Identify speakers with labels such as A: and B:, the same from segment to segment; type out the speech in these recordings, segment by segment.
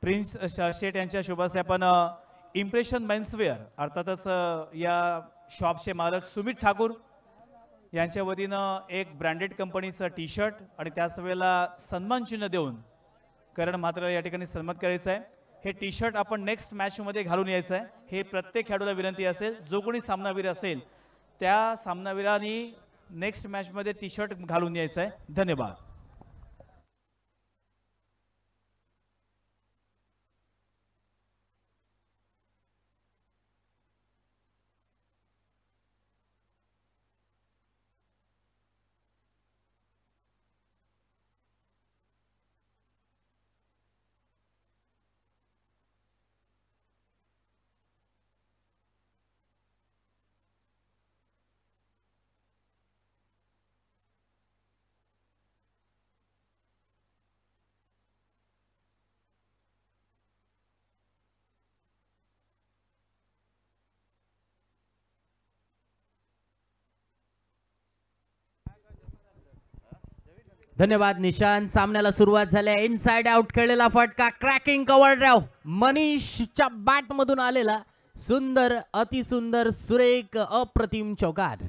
A: Prince शेट यांच्या शुभ हस्ते आपण इम्प्रेशन मेन्सवेअर अर्थातच या शॉपचे मालक सुमित ठाकूर यांच्या वतीनं एक ब्रँडेड कंपनीचं टी शर्ट आणि त्याच वेळेला सन्मान चिन्ह देऊन करण मात्र या ठिकाणी सन्मान करायचं आहे। हे टी शर्ट आपण नेक्स्ट मॅचमध्ये घालून यायचं आहे। हे प्रत्येक खेळाडूला विनंती असेल, जो कोणी सामनावीर असेल त्या सामनावीरांनी नेक्स्ट मॅचमध्ये टी शर्ट घालून यायचं आहे। धन्यवाद।
B: धन्यवाद निशांत। सामन्याला सुरुवात झाली आहे। इनसाइड आउट खेळलेला फटका, क्रॅकिंग कव्हर ड्राइव्ह मनीषच्या बॅट मधून आलेला सुंदर, अतिसुंदर, सुरेख, अप्रतिम चौकार।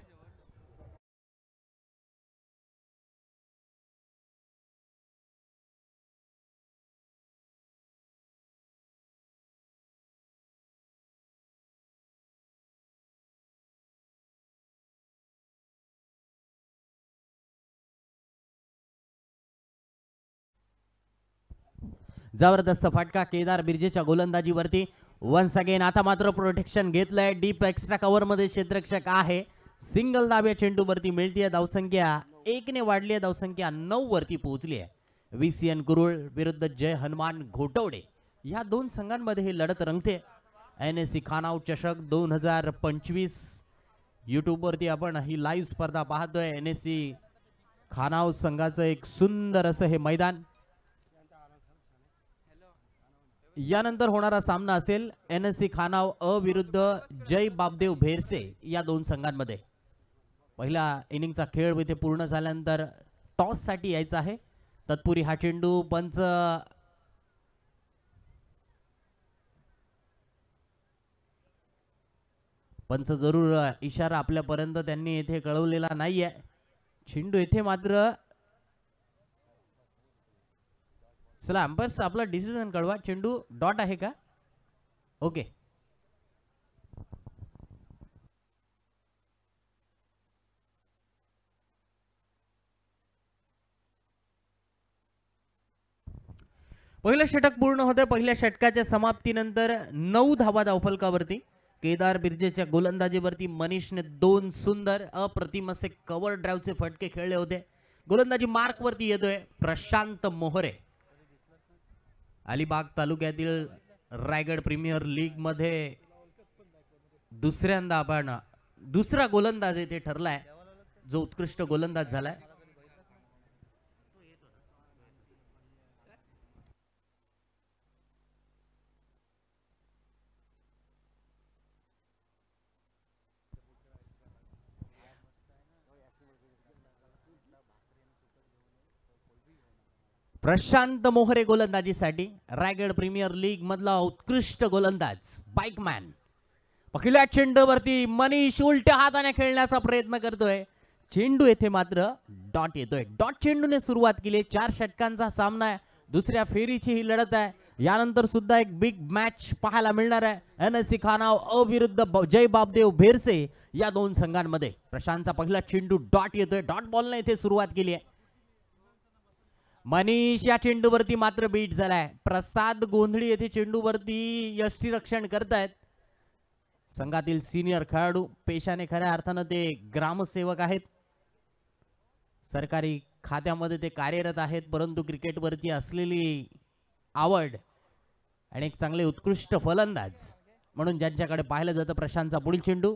B: जबरदस्त फटका केदार बिर्जेच्या गोलंदाजीवरती। वन्स अगेन आता मात्र प्रोटेक्शन घेतलंय। डीप एक्स्ट्रा कव्हर मध्ये क्षेत्ररक्षक आहे। सिंगल दाब्या चेंडूवरती मिळतीये धावसंख्या 1 ने वाढली आहे, धावसंख्या 9 वरती पोहोचली आहे। विसीएन कुरुळ विरुद्ध जय हनुमान घोटवडे या दोन संघांमध्ये ही लढत रंगते। एनएससी खानावत चषक 2025 यूट्यूब वरती आपण ही लाईव्ह स्पर्धा पाहतोय। एनएससी खानावत संघाचं एक सुंदर असं हे मैदान। यानंतर होणारा सामना असेल एनएससी खानाव अ विरुद्ध जय बाबदेव भेरसे या दोन संघांमध्ये। पहिला इनिंगचा खेळ इथे पूर्ण झाल्यानंतर टॉस साठी यायचा आहे। तत्पुरी हा चेंडू पंच जरूर इशारा आपल्यापर्यंत त्यांनी येथे कळवलेला नाहीये। चेंडू येथे मात्र चला अंपायर्स आपला डिसिजन कळवा। चेंडू डॉट आहे का? ओके। पहिलं षटक पूर्ण होते। पहिल्या षटकाच्या समाप्तीनंतर 9 धावा धावफलकावरती। केदार बिर्जेच्या गोलंदाजीवरती मनीषने 2 सुंदर अप्रतिम असे कव्हर ड्राइव्हचे फटके खेळले होते। गोलंदाजी मार्क वरती येतोय प्रशांत मोहरे। अलिबाग तालुक्यातील रायगड प्रीमियर लीग मध्ये दुसऱ्यांदा आपण दुसरा गोलंदाज येथे ठरलाय जो उत्कृष्ट गोलंदाज झालाय। प्रशांत मोहरे गोलंदाजीसाठी रायगड प्रीमियर लीग मधला उत्कृष्ट गोलंदाज बाईकमॅन। पहिल्या चेंडूवरती मनीष उलट्या हाताने खेळण्याचा प्रयत्न करतोय। चेंडू येथे मात्र डॉट येतोय। डॉट चेंडूने सुरुवात केली। 4 षटकांचा सामना आहे। दुसऱ्या फेरीची ही लढत आहे। यानंतर सुद्धा एक बिग मॅच पाहायला मिळणार आहे एनएससी खानाव अ विरुद्ध जय बाबदेव भेरसे या दोन संघांमध्ये। प्रशांतचा पहिला चेंडू डॉट येतोय। डॉट बॉलने इथे सुरुवात केली आहे। मनीष या चेंडूवरती मात्र बीट झालाय। प्रसाद गोंधळी येथे चेंडूवरती यष्टीरक्षण करतायत। संघातील सिनियर खेळाडू, पेशाने खऱ्या अर्थाने ते ग्रामसेवक आहेत। सरकारी खात्यामध्ये ते कार्यरत आहेत, परंतु क्रिकेटवरती असलेली आवड आणि एक चांगले उत्कृष्ट फलंदाज म्हणून ज्यांच्याकडे पाहिलं जातं प्रशांतचा पुढील चेंडू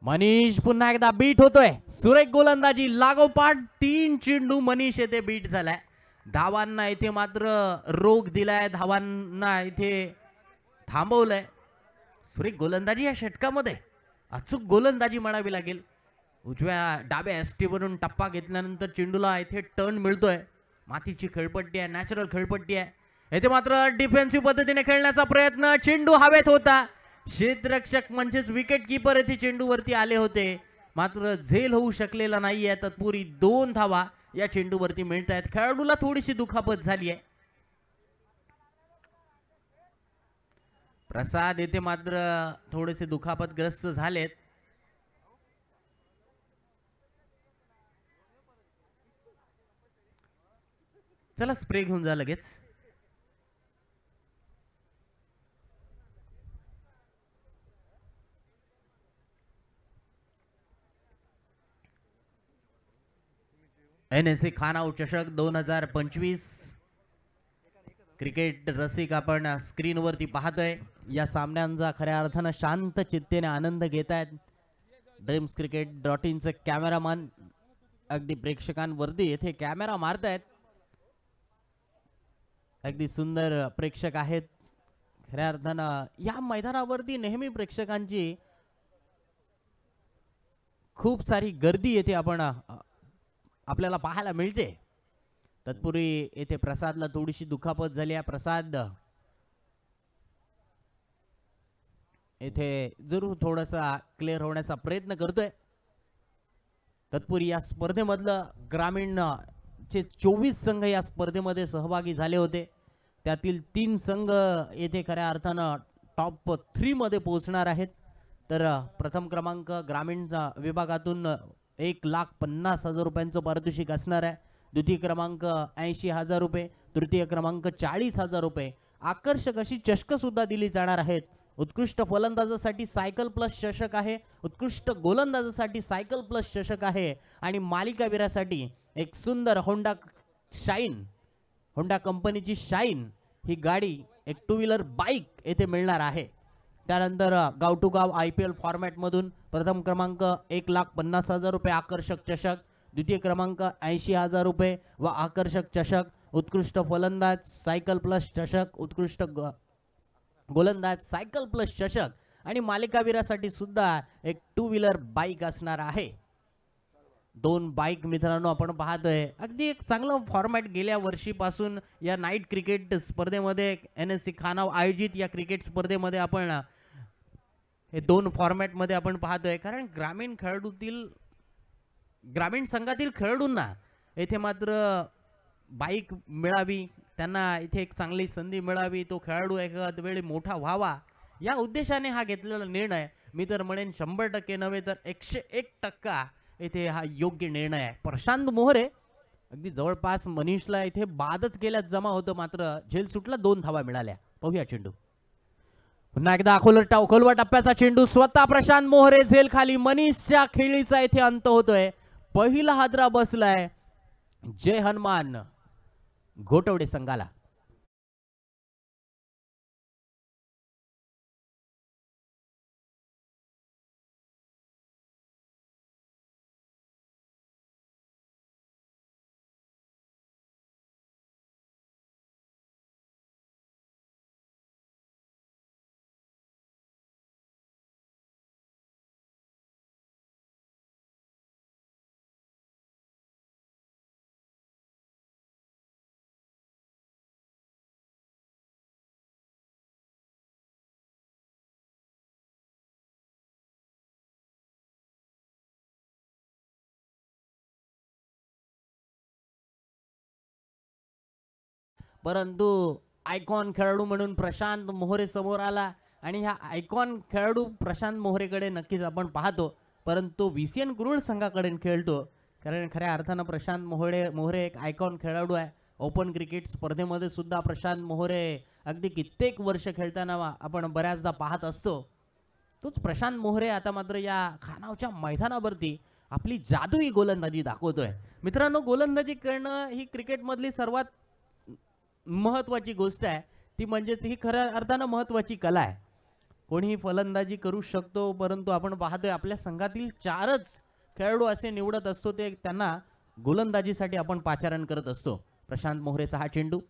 B: मनीष पुन्हा एकदा बीट होतोय। सुरेख गोलंदाजी लागोपाठ 3 चेंडू मनीष येथे बीट झालाय। धावांना इथे मात्र रोग दिलाय, धावांना इथे थांबवलंय। सुरेख गोलंदाजी या षटकामध्ये अचूक गोलंदाजी म्हणावी लागेल। उजव्या डाव्या एसटीवरून टप्पा घेतल्यानंतर चेंडूला इथे टर्न मिळतोय। मातीची खेळपट्टी आहे, नॅचरल खेळपट्टी आहे। येथे मात्र डिफेन्सिव्ह पद्धतीने खेळण्याचा प्रयत्न, चेंडू हवेत होता, क्षेत्ररक्षक म्हणजेच विकेट किपर येथे चेंडूवरती आले होते, मात्र झेल होऊ शकलेला नाहीये. तत्पूर्वी 2 धावा या चेंडूवरती मिळत आहेत. खेळाडूला थोडीशी दुखापत झाली आहे. प्रसाद येथे मात्र थोडेसे दुखापतग्रस्त झालेत. चला स्प्रे घेऊन जा लगेच. NSC खानावळ चषक 2025 क्रिकेट रसिक आपण स्क्रीनवरती पाहतोय. या सामन्यांचा खऱ्या अर्थानं शांत चित्तेने आनंद घेत आहेत. dreamscricket.in चे कॅमेरामन अगदी प्रेक्षकांवरती येथे कॅमेरा मारतायत. अगदी सुंदर प्रेक्षक आहेत. खऱ्या अर्थानं या मैदानावरती नेहमी प्रेक्षकांची खूप सारी गर्दी येथे आपण आपल्याला पाहायला मिळते. तत्पूर्वी येथे प्रसादला थोडीशी दुखापत झाली आहे. प्रसाद येथे जरूर थोडासा क्लिअर होण्याचा प्रयत्न करतोय. तत्पूर्वी या स्पर्धेमधलं ग्रामीण चे 24 संघ या स्पर्धेमध्ये सहभागी झाले होते. त्यातील 3 संघ येथे खऱ्या अर्थानं टॉप 3 मध्ये पोहोचणार आहेत. तर प्रथम क्रमांक ग्रामीण विभागातून 1,50,000 रुपयांचं पारितोषिक असणार आहे. द्वितीय क्रमांक 80,000 रुपये, तृतीय क्रमांक 40,000 रुपये. आकर्षक अशी चषक सुद्धा दिली जाणार आहेत. उत्कृष्ट फलंदाजासाठी सायकल प्लस चषक आहे, उत्कृष्ट गोलंदाजासाठी सायकल प्लस चषक आहे आणि मालिकावीरासाठी एक सुंदर होंडा शाईन, होंडा कंपनीची शाईन ही गाडी, एक 2 व्हीलर बाईक येथे मिळणार आहे. त्यानंतर गाव टू गाव IPL फॉर्मॅटमधून प्रथम क्रमांक 1,50,000 रुपये आकर्षक चषक, द्वितीय क्रमांक 80,000 रुपये व आकर्षक चषक, उत्कृष्ट फलंदाज सायकल प्लस चषक, उत्कृष्ट गोलंदाज सायकल प्लस चषक आणि मालिकावीरासाठी सुद्धा एक 2 व्हीलर बाईक असणार आहे. 2 बाईक मित्रांनो आपण पाहतोय. अगदी एक चांगलं फॉर्मॅट गेल्या वर्षीपासून या नाईट क्रिकेट स्पर्धेमध्ये NSC खानावळ आयोजित या क्रिकेट स्पर्धेमध्ये आपण हे 2 फॉर्मॅटमध्ये आपण पाहतोय. कारण ग्रामीण संघातील खेळाडूंना येथे मात्र बाईक मिळावी, त्यांना इथे एक चांगली संधी मिळावी, तो खेळाडू एखाद वेळी मोठा व्हावा, या उद्देशाने हा घेतलेला निर्णय मी तर म्हणेन 100% नव्हे तर 101% इथे हा योग्य निर्णय आहे. प्रशांत मोहरे अगदी जवळपास मनीषला इथे बादच केल्यात जमा होतं, मात्र झेल सुटला. 2 धावा मिळाल्या. पाहूया चेंडू पुन्हा एकदा खोलवा टप्प्याचा चेंडू, स्वतः प्रशांत मोहरे झेल खाली. मनीषच्या खेळीचा इथे अंत होतोय. पहिला हादरा बसलाय जय हनुमान घोटवडे संघाला. परंतु आयकॉन खेळाडू म्हणून प्रशांत मोहरे समोर आला आणि ह्या आयकॉन खेळाडू प्रशांत मोहरेकडे नक्कीच आपण पाहतो, परंतु VCN कुरुळ संघाकडे खेळतो. कारण खऱ्या अर्थानं प्रशांत मोहरे एक आयकॉन खेळाडू आहे. ओपन क्रिकेट स्पर्धेमध्ये सुद्धा प्रशांत मोहरे अगदी कित्येक वर्ष खेळताना आपण बऱ्याचदा पाहत असतो. तोच प्रशांत मोहरे आता मात्र या खानावच्या मैदानावरती आपली जादुई गोलंदाजी दाखवतोय. मित्रांनो, गोलंदाजी करणं ही क्रिकेटमधली सर्वात महत्वाची गोष्ट आहे. ती म्हणजेच ही खऱ्या अर्थानं महत्वाची कला आहे. कोणीही फलंदाजी करू शकतो, परंतु आपण पाहतोय आपल्या संघातील 4च खेळाडू असे निवडत असतो, ते त्यांना गोलंदाजीसाठी आपण पाचारण करत असतो. प्रशांत मोहरेचा हा चेंडू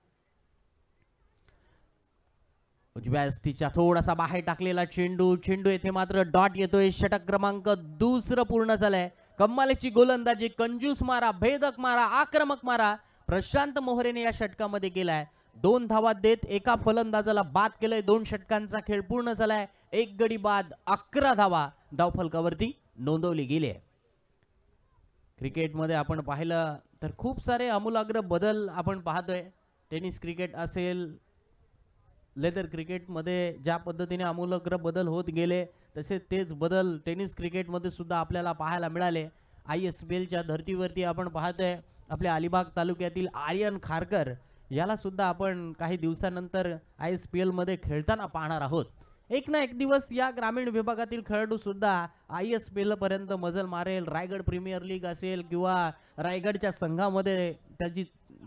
B: उजव्या यष्टीच्या थोडासा बाहेर टाकलेला चेंडू येथे मात्र डॉट येतोय. षटक क्रमांक 2 पूर्ण झालाय. कमालीची गोलंदाजी, कंजूस मारा, भेदक मारा, आक्रमक मारा प्रशांत मोहरेने या षटकामध्ये केलाय. 2 धावा देत एका फलंदाजाला बाद केलंय. 2 षटकांचा खेळ पूर्ण झालाय. 1 गडी बाद, 11 धावा धावफलकावरती नोंदवली गेली आहे. क्रिकेटमध्ये आपण पाहिलं तर खूप सारे आमूलाग्र बदल आपण पाहतोय. टेनिस क्रिकेट असेल, लेदर क्रिकेटमध्ये ज्या पद्धतीने आमूलाग्र बदल होत गेले तसे तेच बदल टेनिस क्रिकेटमध्ये सुद्धा आपल्याला पाहायला मिळाले. ISPLच्या धर्तीवरती आपण पाहतोय आपल्या अलिबाग तालुक्यातील आर्यन खारकर याला सुद्धा आपण काही दिवसानंतर ISPL मध्ये खेळताना पाहणार आहोत. एक ना एक दिवस या ग्रामीण विभागातील खेळाडू सुद्धा ISPL पर्यंत मजल मारेल. रायगड प्रीमियर लीग असेल किंवा रायगडच्या संघामध्ये त्याची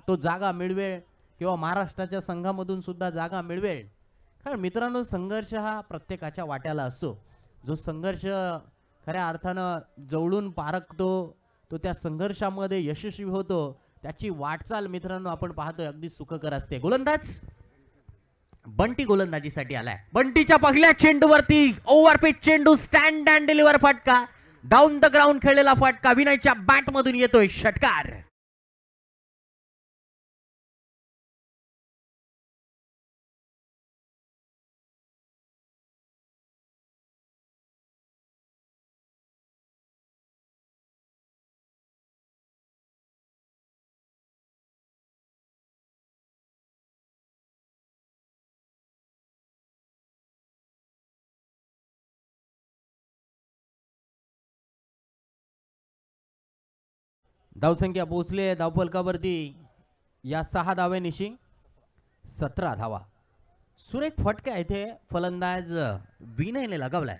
B: तो जागा मिळवेल किंवा महाराष्ट्राच्या संघामधून सुद्धा जागा मिळवेल. कारण मित्रांनो, संघर्ष हा प्रत्येकाच्या वाट्याला असतो. जो संघर्ष खऱ्या अर्थानं जवळून पारखतो तो त्या संघर्षामध्ये यशस्वी होतो. त्याची वाटचाल मित्रांनो आपण पाहतोय अगदी सुखकर असते. गोलंदाज बंटी गोलंदाजीसाठी आलाय. बंटीच्या पहिल्या चेंडूवरती ओव्हरपिच चेंडू, स्टँड अँड डिलिव्हर फटका, डाऊन द ग्राउंड खेळलेला फटका विनयच्या बॅट मधून येतोय, षटकार. धावसंख्या पोहोचली आहे धावफलकावरती या 6 धाव्यानिशी 17 धावा. सुरेख फटका इथे फलंदाज विनयने लगावलाय.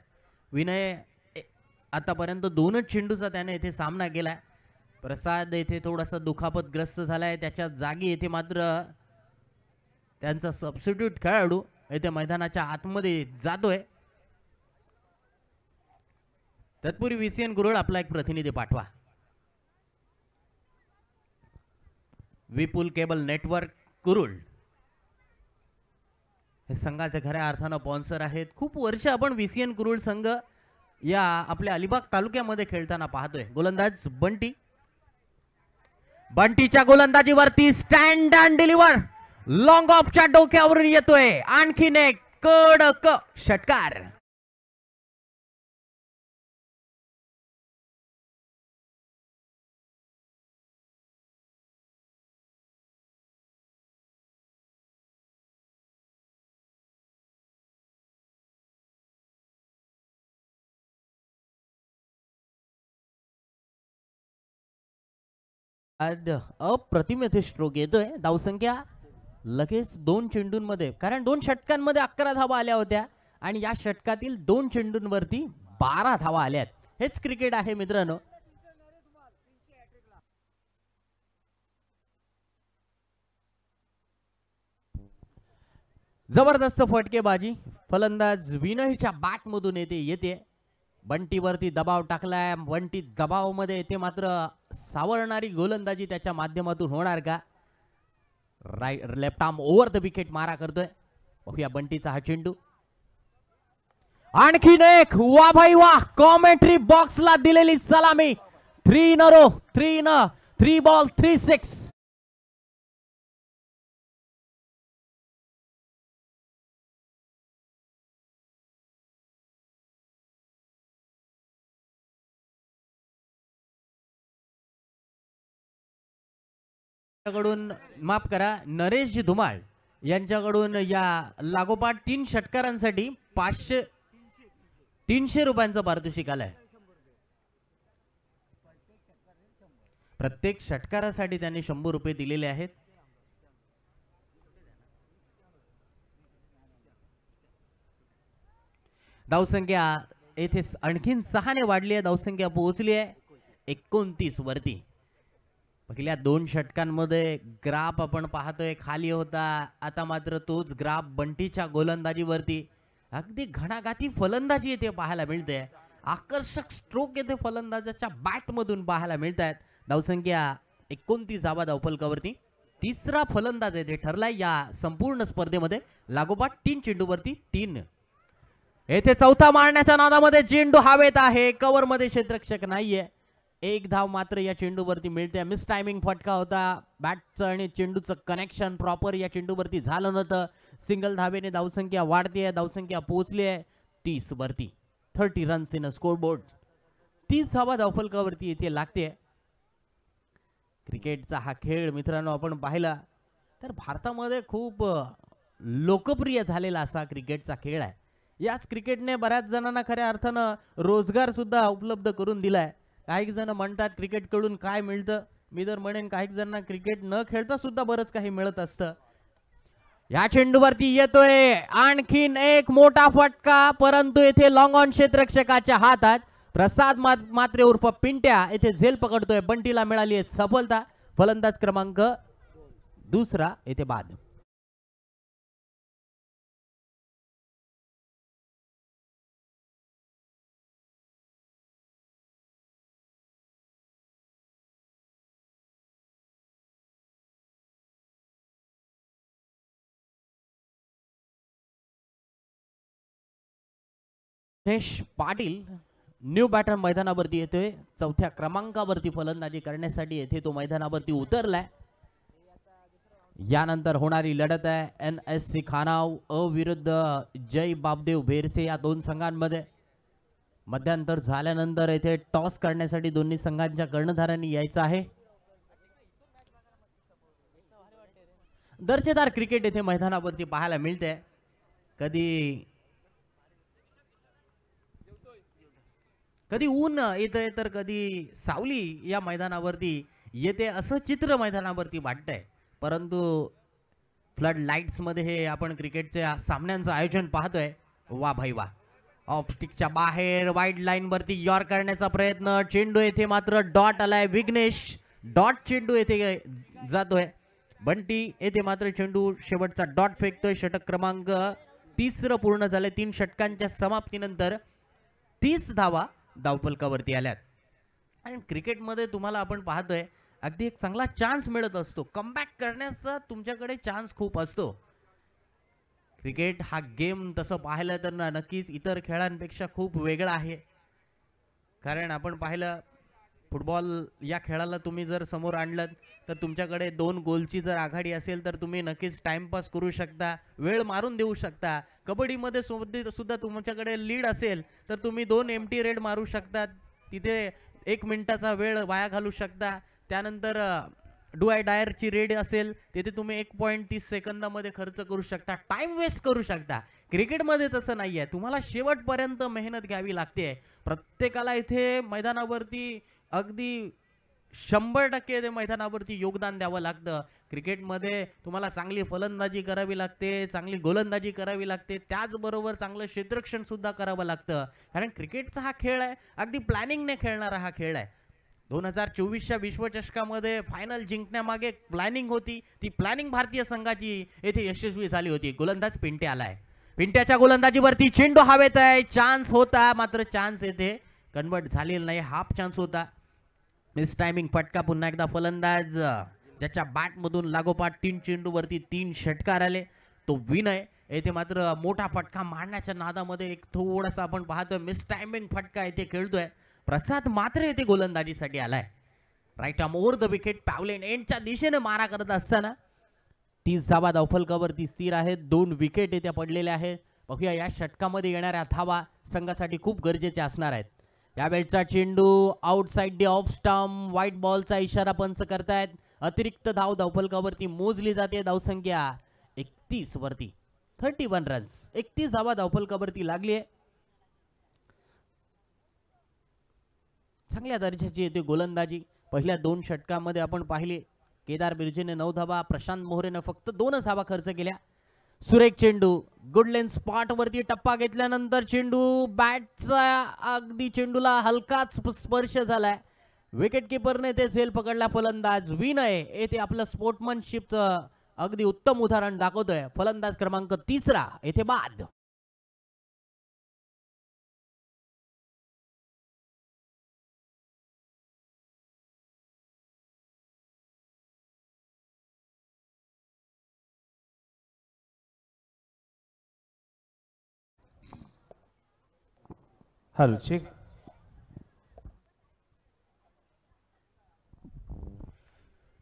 B: विनय आतापर्यंत 2च चेंडूचा त्याने इथे सामना केलाय. प्रसाद इथे थोडासा दुखापतग्रस्त झालाय. त्याच्या जागी इथे मात्र त्यांचा सबस्टिट्यूट खेळाडू इथे मैदानाच्या आतमध्ये जातोय. तत्पूर्वी VCN गुरुळ आपला एक प्रतिनिधी पाठवा. विपुल केबल नेटवर्क कुरुल हे संघाचे खऱ्या अर्थानं स्पॉन्सर आहेत. खूप वर्ष आपण VCN कुरुल संघ या आपल्या अलिबाग तालुक्यामध्ये खेळताना पाहतोय. गोलंदाज बंटी, बंटीच्या गोलंदाजीवरती स्टँड अँड डिलिव्हर, लॉंग ऑफच्या डोक्यावरून येतोय आणखीन एक कडक षटकार. आज अप्रतिम येथे स्ट्रोक येतोय. धावसंख्या लगेच 2 चेंडूंमध्ये, कारण 2 षटकांमध्ये 11 धावा आल्या होत्या आणि या षटकातील 2 चेंडूंवरती 12 धावा आल्यात. हेच क्रिकेट आहे मित्रांनो. जबरदस्त फटकेबाजी फलंदाज विनयच्या बॅट मधून येते. बंटीवरती दबाव टाकलाय. बंटी दबाव मध्ये येते, मात्र सावरणारी गोलंदाजी त्याच्या माध्यमातून होणार का? Left arm over the wicket मारा करतोय. बघूया बंटीचा हा चेंडू. आणखीन एक, वा भाई वा, कॉमेंट्री बॉक्सला दिलेली सलामी. 3 in a row, 3 बॉल 3 6. कडून माफ करा, नरेशजी धुमाळ यांच्याकडून या लागोपाठ 3 षटकारांसाठी 300 रुपयांचं पारितोषिक आलंय. प्रत्येक षटकारासाठी त्यांनी 100 रुपये दिलेले आहेत. धावसंख्या येथे आणखीन 6 ने वाढली आहे. धावसंख्या पोहोचली आहे 29 वरती. पहिल्या 2 षटकांमध्ये ग्राफ आपण पाहतोय खाली होता, आता मात्र तोच ग्राफ बंटीच्या गोलंदाजीवरती अगदी घणाघाती फलंदाजी येथे पाहायला मिळते. आकर्षक स्ट्रोक येथे फलंदाजाच्या बॅट मधून पाहायला मिळत आहेत. धावसंख्या 29 धावा धावफलकावरती. 3रा फलंदाज येथे ठरलाय या संपूर्ण स्पर्धेमध्ये. लागोपाठ 3 चेंडूवरती 3. येथे 4था मारण्याच्या नादामध्ये चेंडू हवेत आहे. कव्हर मध्ये क्षेत्ररक्षक नाहीये. एक धाव मात्र या चेंडूवरती मिळते. मिस टायमिंग फटका होता. बॅटचं आणि चेंडूचं कनेक्शन प्रॉपर या चेंडूवरती झालं नव्हतं. सिंगल धावेने धावसंख्या वाढते. धावसंख्या पोहोचली आहे 30 वरती. 30 रन्स इन अ स्कोरबोर्ड. 30 धावा धावफलकावरती येथे लागते. क्रिकेटचा हा खेळ मित्रांनो आपण पाहिला तर भारतामध्ये खूप लोकप्रिय झालेला असा क्रिकेटचा खेळ आहे. याच क्रिकेटने बऱ्याच जणांना खऱ्या अर्थानं रोजगार सुद्धा उपलब्ध करून दिलाय. काही जण म्हणतात क्रिकेटकडून काय मिळतं, मी तर म्हणेन काही जणांना क्रिकेट न खेळता सुद्धा बरंच काही मिळत असतं. या चेंडूवरती येतोय आणखीन एक मोठा फटका, परंतु येथे लॉंग ऑन क्षेत्ररक्षकाच्या हातात. प्रसाद मात्रे उर्फ पिंट्या येथे झेल पकडतोय. बंटीला मिळाली आहे सफलता. फलंदाज क्रमांक दुसरा येथे बाद. दिनेश पाटील न्यू बॅटर मैदानावरती येतोय. चौथ्या क्रमांकावरती फलंदाजी करण्यासाठी येथे तो मैदानावरती उतरलाय. यानंतर होणारी लढत आहे NSC खानाव विरुद्ध जय बाबदेव भेरसे या दोन संघांमध्ये. मध्यांतर झाल्यानंतर येथे टॉस करण्यासाठी दोन्ही संघांच्या कर्णधारांनी यायचं आहे. दर्जेदार क्रिकेट येथे मैदानावरती पाहायला मिळते. कधी ऊन येतंय तर कधी सावली या मैदानावरती येते असं चित्र मैदानावरती वाटतंय. परंतु फ्लड लाईट्स मध्ये हे आपण क्रिकेटच्या सामन्यांचं आयोजन पाहतोय. वा भाई वा. ऑफ स्टिकच्या बाहेर वाईड लाईन वरती यॉर करण्याचा प्रयत्न. चेंडू येथे मात्र डॉट आलाय. विघ्नेश डॉट चेंडू येथे जातोय. बंटी येथे मात्र चेंडू शेवटचा डॉट फेकतोय. षटक क्रमांक 30 पूर्ण झाले. 3 षटकांच्या समाप्तीनंतर 30 धावा धावफलकावरती आल्यात. आणि क्रिकेटमध्ये तुम्हाला आपण पाहतोय अगदी एक चांगला चान्स मिळत असतो. कमबॅक करण्याचा तुमच्याकडे चान्स खूप असतो. क्रिकेट हा गेम तसं पाहिलं तर नक्कीच इतर खेळांपेक्षा खूप वेगळा आहे. कारण आपण पाहिलं फुटबॉल या खेळाला तुम्ही जर समोर आणलं तर तुमच्याकडे 2 गोलची जर आघाडी असेल तर तुम्ही नक्कीच टाइमपास करू शकता, वेळ मारून देऊ शकता. कबड्डीमध्ये सुद्धा तुमच्याकडे लीड असेल तर तुम्ही 2 एम्प्टी रेड मारू शकता. तिथे 1 मिनिटाचा वेळ वाया घालू शकता. त्यानंतर डू आय डायरची रेड असेल तिथे तुम्ही 1.30 सेकंदामध्ये खर्च करू शकता. टाइम वेस्ट करू शकता. क्रिकेटमध्ये तसं नाहीये. तुम्हाला शेवटपर्यंत मेहनत घ्यावी लागते. प्रत्येकाला इथे मैदानावरती अगदी 100% ते मैदानावरती योगदान द्यावं लागतं. क्रिकेटमध्ये तुम्हाला चांगली फलंदाजी करावी लागते, चांगली गोलंदाजी करावी लागते, त्याचबरोबर चांगलं क्षेत्ररक्षण सुद्धा करावं लागतं. कारण क्रिकेटचा हा खेळ आहे अगदी प्लॅनिंगने खेळणारा हा खेळ आहे. 2024च्या विश्वचषकामध्ये फायनल जिंकण्यामागे प्लॅनिंग होती. ती प्लॅनिंग भारतीय संघाची येथे यशस्वी झाली होती. गोलंदाज पिंट्या आलाय. पिंट्याच्या गोलंदाजीवरती चेंडू हवेत आहे. चान्स होता मात्र चान्स येथे कन्वर्ट झालेला नाही. हाफ चान्स होता. मिस टायमिंग फटका. पुन्हा एकदा फलंदाज ज्याच्या बॅट मधून लागोपाठ 3 चेंडूवरती 3 षटकार आले तो विनय. येथे मात्र मोठा फटका मारण्याच्या नादामध्ये एक थोडासा आपण पाहतोय मिस टायमिंग फटका येथे खेळतोय. प्रसाद मात्र येथे गोलंदाजीसाठी आलाय. Right arm over the wicket. Pavilion एंडच्या दिशेने मारा करत असताना 30 धावा धावफलकावरती स्थिर आहेत. 2 विकेट येथे पडलेल्या आहेत. बघूया या षटकामध्ये येणाऱ्या धावा संघासाठी खूप गरजेच्या असणार आहेत. यावेळचा चेंडू outside the off stump. White बॉलचा इशारा पंच करतायत. अतिरिक्त धाव धावफलकावरती मोजली जाते. धावसंख्या 31 वरती. 31 रन्स. 31 धावा धावफलकावरती लागली आहे. चांगल्या दर्जाची येते गोलंदाजी. पहिल्या 2 षटकामध्ये आपण पाहिले केदार बिर्जेने 9 धावा, प्रशांत मोहरेने फक्त 2 धावा खर्च केल्या. सुरेख चेंडू गुड लेन स्पॉट वरती टप्पा घेतल्यानंतर चेंडू बॅटचा अगदी चेंडूला हलकाच स्पर्श झालाय. विकेट किपरने ते झेल पकडला. फलंदाज विनय येथे आपलं स्पोर्ट्समनशिपचं अगदी उत्तम उदाहरण दाखवतोय. फलंदाज क्रमांक 3 येथे बाद.
A: Hello check.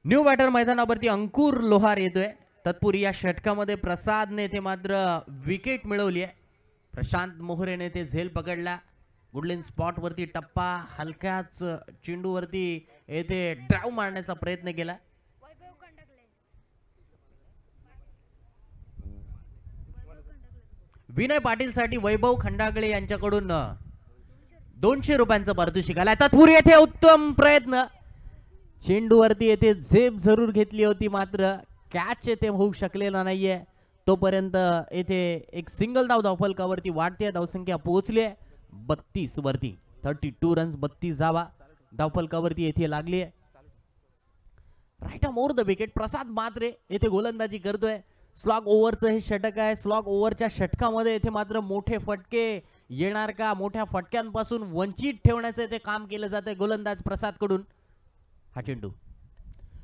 B: न्यू बॅटर मैदानावरती अंकुर लोहार येतोय. तत्पूर्वी या षटकामध्ये प्रसादने ते मात्र विकेट मिळवली आहे. प्रशांत मोहरेने ते झेल पकडला. गुडलिन स्पॉट वरती टप्पा हलक्याच चेंडूवरती येथे ड्राइव्ह मारण्याचा प्रयत्न केला. विनय पाटील साठी वैभव खंडागळे यांच्याकडून 200 रुपयांचं पारितोषिक आलंय. तत्पूर्वी येथे उत्तम प्रयत्न. चेंडूवरती येथे झेप जरूर घेतली होती मात्र कॅच येथे होऊ शकलेला नाहीये. तोपर्यंत येथे एक सिंगल धावफलकावरती वाढते. धावसंख्या पोहोचली आहे 32 वरती. 32 रन्स 32 धावा धावफलकावरती येथे लागली आहे. Right more the wicket. Prasad Matre येथे गोलंदाजी करतोय. स्लॉग ओव्हरचं हे षटक आहे. स्लॉग ओव्हरच्या षटकामध्ये येथे मात्र मोठे फटके येणार का, मोठ्या फटक्यांपासून वंचित ठेवण्याचं येथे काम केलं जातंय गोलंदाज प्रसाद कडून. हा चेंडू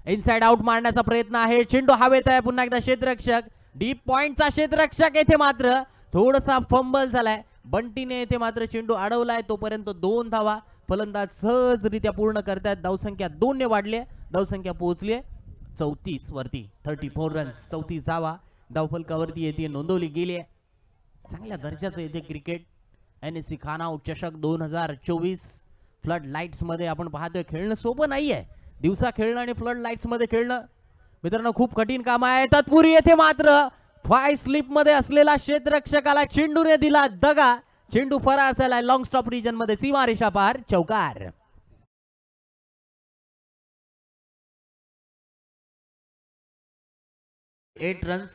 B: इनसाइड आउट मारण्याचा प्रयत्न आहे. चेंडू हवेत आहे. पुन्हा एकदा क्षेत्ररक्षक डीप पॉइंटचा क्षेत्ररक्षक येथे मात्र थोडासा फंबल झालाय. बंटीने येथे मात्र चेंडू अडवलाय. तोपर्यंत 2 धावा फलंदाज सहजरित्या पूर्ण करतात. धावसंख्या 2 ने वाढली. धावसंख्या पोहोचली 34 वरती. 34 रन्स 34 धावा धावफलकावरती येथे नोंदवली गेली आहे. चांगल्या दर्जाचं येथे क्रिकेट. NSC खानावत चषक 2024 फ्लड लाईट्स मध्ये आपण पाहतोय. खेळणं सोपं नाहीये. दिवसा खेळणं आणि फ्लड लाईट्स मध्ये खेळणं मित्रांनो खूप कठीण काम आहे. तत्पूर्वी येथे मात्र 5 स्लिप मध्ये असलेला क्षेत्ररक्षकाला चेंडूने दिला दगा. चेंडू फरार झालाय लॉंग स्टॉप रिजन मध्ये. सीमारेषा पार चौकार. 8 रन्स.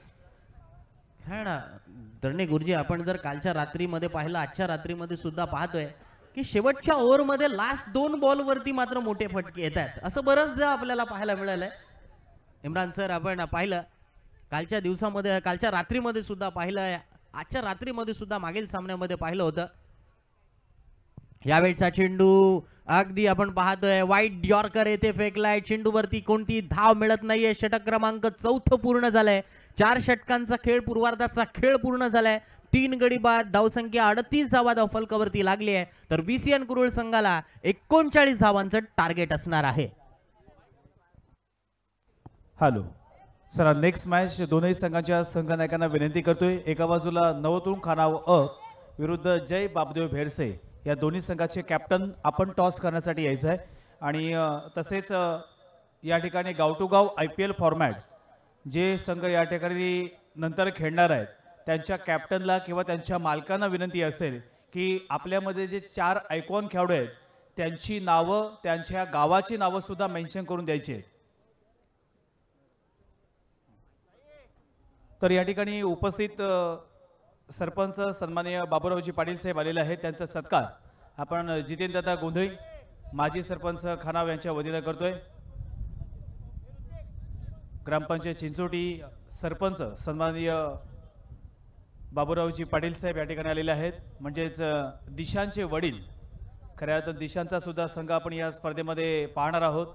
B: धरणे गुरुजी आपण जर कालच्या रात्रीमध्ये पाहिलं, आजच्या रात्रीमध्ये सुद्धा पाहतोय की शेवटच्या ओव्हरमध्ये लास्ट 2 बॉल वरती मात्र मोठे फटके येत आहेत. असं बरंचदा आपल्याला पाहायला मिळालंय. इम्रान सर आपण पाहिलं कालच्या दिवसामध्ये, कालच्या रात्रीमध्ये सुद्धा पाहिलं, आजच्या रात्रीमध्ये सुद्धा मागील सामन्यामध्ये पाहिलं होतं. यावेळचा चेंडू अगदी आपण पाहतोय वाईट यॉर्कर येथे फेकलाय. चेंडूवरती कोणती धाव मिळत नाहीये. षटक क्रमांक 4 पूर्ण झालाय. 4 षटकांचा खेळ, पूर्वार्धाचा खेळ पूर्ण झालाय. 3 गडी बाद. धावसंख्या 38 धावा धावफलकावरती लागली आहे. तर VCN कुरुळ संघाला 39 धावांचं टार्गेट असणार आहे.
A: हॅलो सर, नेक्स्ट मॅच दोनही संघांच्या संघनायकांना विनंती करतोय. एका बाजूला नवतरुण खानाव विरुद्ध जय बाबदेव भेरसे या दोन्ही संघाचे कॅप्टन आपण टॉस करण्यासाठी यायचं आहे. आणि तसेच या ठिकाणी गाव टू गाव IPL फॉर्मॅट जे संघ या ठिकाणी नंतर खेळणार आहेत त्यांच्या कॅप्टनला किंवा त्यांच्या मालकांना विनंती असेल की आपल्यामध्ये जे 4 आयकॉन खेळाडू आहेत त्यांची नावं, त्यांच्या गावाची नावं सुद्धा मेन्शन करून द्यायची आहेत. तर या ठिकाणी उपस्थित सरपंच सन्माननीय बाबूरावजी पाटील साहेब आलेले आहेत. त्यांचा सत्कार आपण जितेंद्रदा गोंधळी माजी सरपंच खानाव यांच्या वतीने करतोय. ग्रामपंचायत चिंचोटी सरपंच सन्माननीय बाबूरावजी पाटील साहेब या ठिकाणी आलेले आहेत. म्हणजेच दिशांचे वडील. खऱ्या अर्थात दिशांचा सुद्धा संघ आपण या स्पर्धेमध्ये पाहणार आहोत.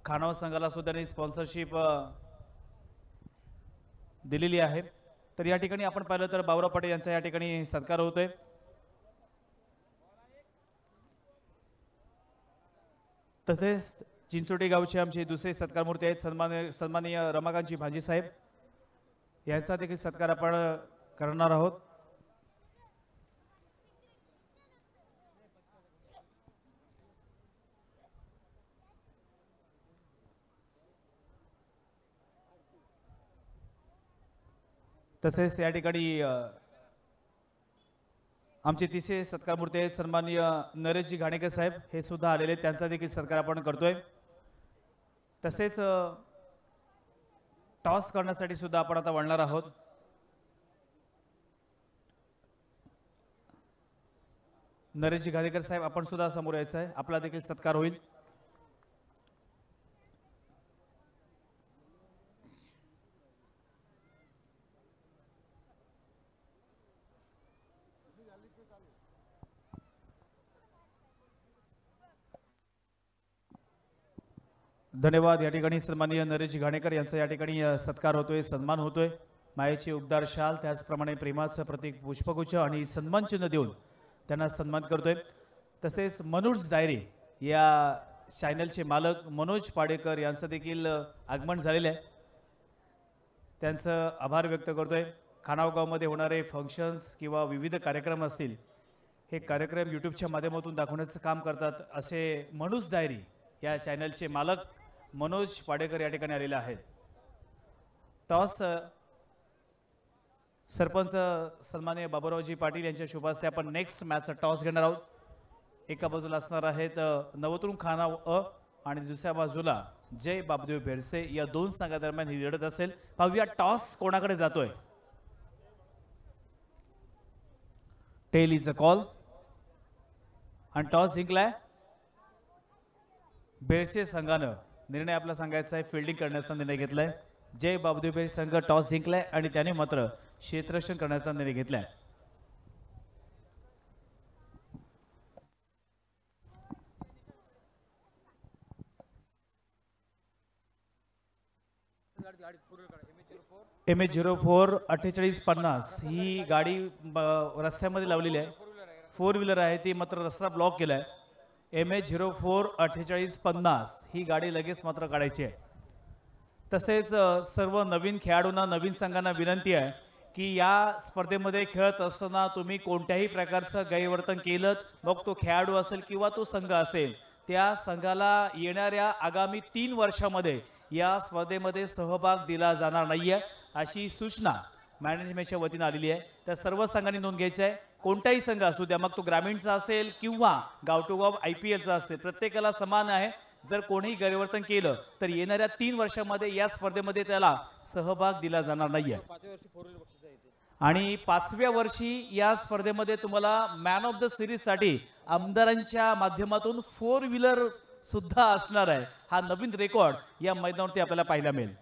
A: खानाव संघाला सुद्धा स्पॉन्सरशिप दिलेली आहे. तर या ठिकाणी आपण पाहिलं तर बाबूराव पाटील यांचा या ठिकाणी सत्कार होतोय. तसेच चिंचोटी गावचे आमचे दुसरे सत्कारमूर्ती आहेत सन्माननीय रमाकांतजी भांजी साहेब यांचा देखील सत्कार आपण करणार आहोत. तसेच या ठिकाणी आमचे तिसरे सत्कारमूर्ती आहेत सन्माननीय नरेशजी घाणेकर साहेब, हे सुद्धा आलेले, त्यांचा देखील सत्कार आपण करतोय. तसेच टॉस करण्यासाठी सुद्धा आपण आता वळणार आहोत. नरेशजी घाणेकर साहेब आपण सुद्धा समोर यायचं आहे, आपला देखील सत्कार होईल. धन्यवाद. या ठिकाणी सन्माननीय नरेशजी घाणेकर यांचा या ठिकाणी सत्कार होतोय, सन्मान होतोय. मायेची उबदार शाल, त्याचप्रमाणे प्रेमाचं प्रतीक पुष्पगुच्छ आणि सन्मान चिन्ह देऊन त्यांना सन्मान करतोय. तसेच मनोज दायरे या चॅनलचे मालक मनोज पाडेकर यांचं देखील आगमन झालेलं आहे. त्यांचं आभार व्यक्त करतोय. खानावगावमध्ये होणारे फंक्शन्स किंवा विविध कार्यक्रम असतील, हे कार्यक्रम यूट्यूबच्या माध्यमातून दाखवण्याचं काम करतात असे मनोज डायरी या चॅनलचे मालक मनोज पाडेकर या ठिकाणी आलेले आहेत. टॉस सरपंच सन्माननीय बाबूरावजी पाटील यांच्या शुभ हस्ते आपण नेक्स्ट मॅचचा टॉस घेणार आहोत. एका बाजूला असणार आहेत नवतरुण खानाव अ आणि दुसऱ्या बाजूला जय बाबदेव बेरसे. या दोन संघादरम्यान ही लढत असेल. पाहूया टॉस कोणाकडे जातोय. टेल इज अ कॉल आणि टॉस जिंकलाय बेरसे संघानं. निर्णय आपला सांगायचा आहे, फिल्डिंग करण्याचा निर्णय घेतलाय. जय बाबदेव बेरसे संघ टॉस जिंकलाय आणि त्याने मात्र क्षेत्ररक्षण करण्याचा निर्णय घेतलाय. MH04 4850 ही गाडी रस्त्यामध्ये लावलेली आहे. 4 व्हीलर आहे, ती मात्र रस्ता ब्लॉक केलाय. MH04 4850 ही गाडी लगेच मात्र काढायची आहे. तसेच सर्व नवीन खेळाडूंना, नवीन संघांना विनंती आहे की या स्पर्धेमध्ये खेळत असताना तुम्ही कोणत्याही प्रकारचं गैरवर्तन केलं, मग तो खेळाडू असेल किंवा तो संघ असेल, त्या संघाला येणाऱ्या आगामी 3 वर्षामध्ये या स्पर्धेमध्ये सहभाग दिला जाणार नाहीये अशी सूचना मॅनेजमेंटच्या वतीने आलेली आहे. त्या सर्व संघांनी नोंद घ्यायची आहे. कोणताही संघ असू द्या, मग तो ग्रामीणचा असेल किंवा गाव टू गाव IPLचा असेल, प्रत्येकाला समान आहे. जर कोणीही गैरवर्तन केलं तर येणाऱ्या 3 वर्षामध्ये या स्पर्धेमध्ये त्याला सहभाग दिला जाणार नाहीये. आणि 5व्या वर्षी या स्पर्धेमध्ये तुम्हाला मॅन ऑफ द सिरीज साठी आमदारांच्या माध्यमातून 4 व्हीलर सुद्धा असणार आहे. हा नवीन रेकॉर्ड या मैदानावरती आपल्याला पाहायला मिळेल.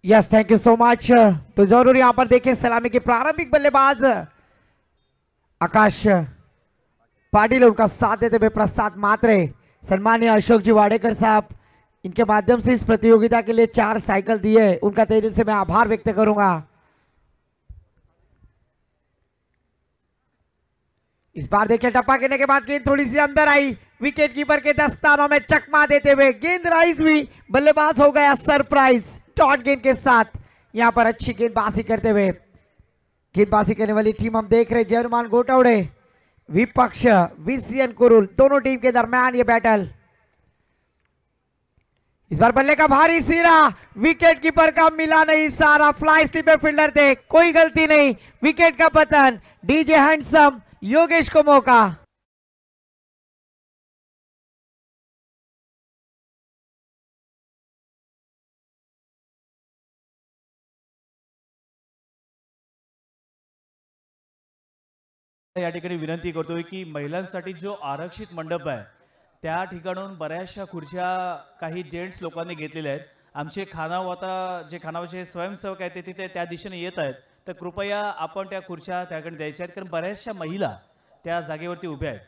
C: Yes, thank you so much. तो जरूर यहाँ पर देखें सलामी के प्रारंभिक बल्लेबाज आकाश पाटिल, उनका साथ देते हुए प्रसाद मात्रे, सम्मानीय अशोक जी वाडेकर साहब, इनके माध्यम से इस प्रतियोगिता के लिए 4 साइकिल दिए, उनका तहे दिल से मैं आभार व्यक्त करूंगा. इस बार देखिए टप्पा गिरने के बाद गेंद थोड़ी सी अंदर आई, विकेट कीपर के दस्तानों में चकमा देते हुए गेंद राइज हुई, बल्लेबाज हो गया सरप्राइज डॉट गेंद के साथ. यहां पर अच्छी गेंदबाजी करते हुए गेंदबाजी करने वाली टीम हम देख रहे जयनुमान गोटावड़े विपक्ष VCN कुरुल, दोनों टीम के दरमियान ये बैटल. इस बार बल्ले का भारी सिरा, विकेट कीपर का मिला नहीं सारा, फ्लाई स्लिप फील्डर थे, कोई गलती नहीं, विकेट का पतन. डीजे हैंडसम योगेश को मौका.
A: या ठिकाणी विनंती करतोय की महिलांसाठी जो आरक्षित मंडप आहे त्या ठिकाणून बऱ्याचशा खुर्च्या काही जेंट्स लोकांनी घेतलेल्या आहेत. आमचे खानाव, आता जे खानावचे स्वयंसेवक आहेत ते तिथे त्या दिशेने येत आहेत, तर कृपया आपण त्या खुर्च्या त्याकडे द्यायच्या आहेत, कारण बऱ्याचशा महिला त्या जागेवरती उभ्या आहेत.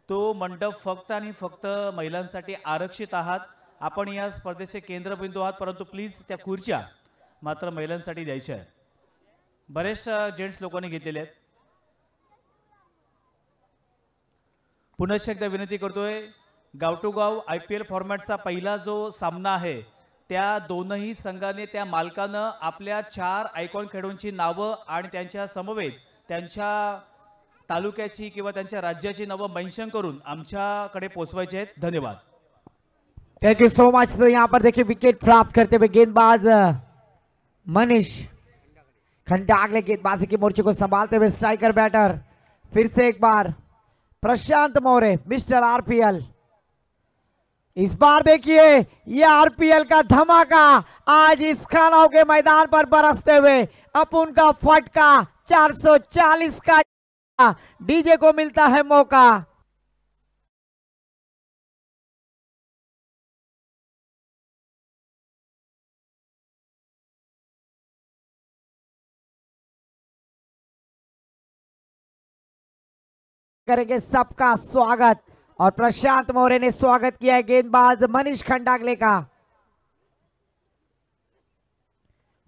A: तो मंडप फक्त आणि फक्त महिलांसाठी आरक्षित आहात. आपण या स्पर्धेचे केंद्रबिंदू आहात, परंतु प्लीज त्या खुर्च्या मात्र महिलांसाठी द्यायच्या आहेत. बरेचशा जेंट्स लोकांनी घेतलेले आहेत. पुन्हा एकदा विनंती करतोय, गाव टू गाव IPL फॉर्मॅटचा पहिला जो सामना आहे त्या दोनही संघाने, त्या मालकानं आपल्या 4 आयकॉन खेळाडूंची नावं आणि त्यांच्या समवेत त्यांच्या तालुक्याची किंवा त्यांच्या राज्याची नावं मेन्शन करून आमच्याकडे पोहोचवायचे आहेत. धन्यवाद.
C: Thank you so much. तो यहाँ पर देखिए विकेट प्राप्त करते हुए गेंदबाज मनीष खंडागले गेंदबाजी के मोर्चे को संभालते हुए स्ट्राइकर बैटर फिर से एक बार प्रशांत मौर्य, मिस्टर RPL. इस बार देखिए ये RPL का धमाका आज इस खानाव के मैदान पर बरसते हुए अपुन का फटका 440 का डीजे को मिलता है मौका. करेंगे सबका स्वागत और प्रशांत मौर्य ने स्वागत किया है गेंदबाज मनीष खंडागले का.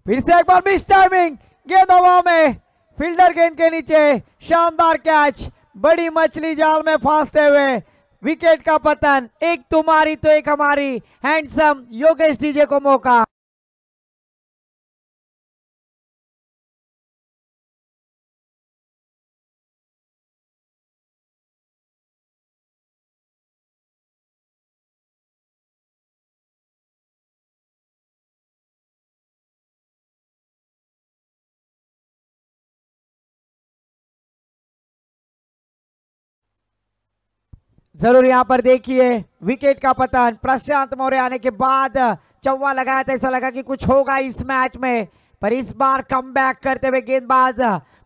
C: फिर से एक बार मिस टाइमिंग, गेंद हवा में, फील्डर गेंद के नीचे, शानदार कैच, बड़ी मछली जाल में फांसते हुए विकेट का पतन। एक तुम्हारी तो एक हमारी, हैंडसम योगेश डीजे को मौका। जरूर यहां पर देखिए विकेट का पतन। प्रशांत मौर्य आने के बाद चौवा लगाया था, ऐसा लगा कि कुछ होगा इस मैच में, पर इस बार कमबैक करते हुए गेंदबाज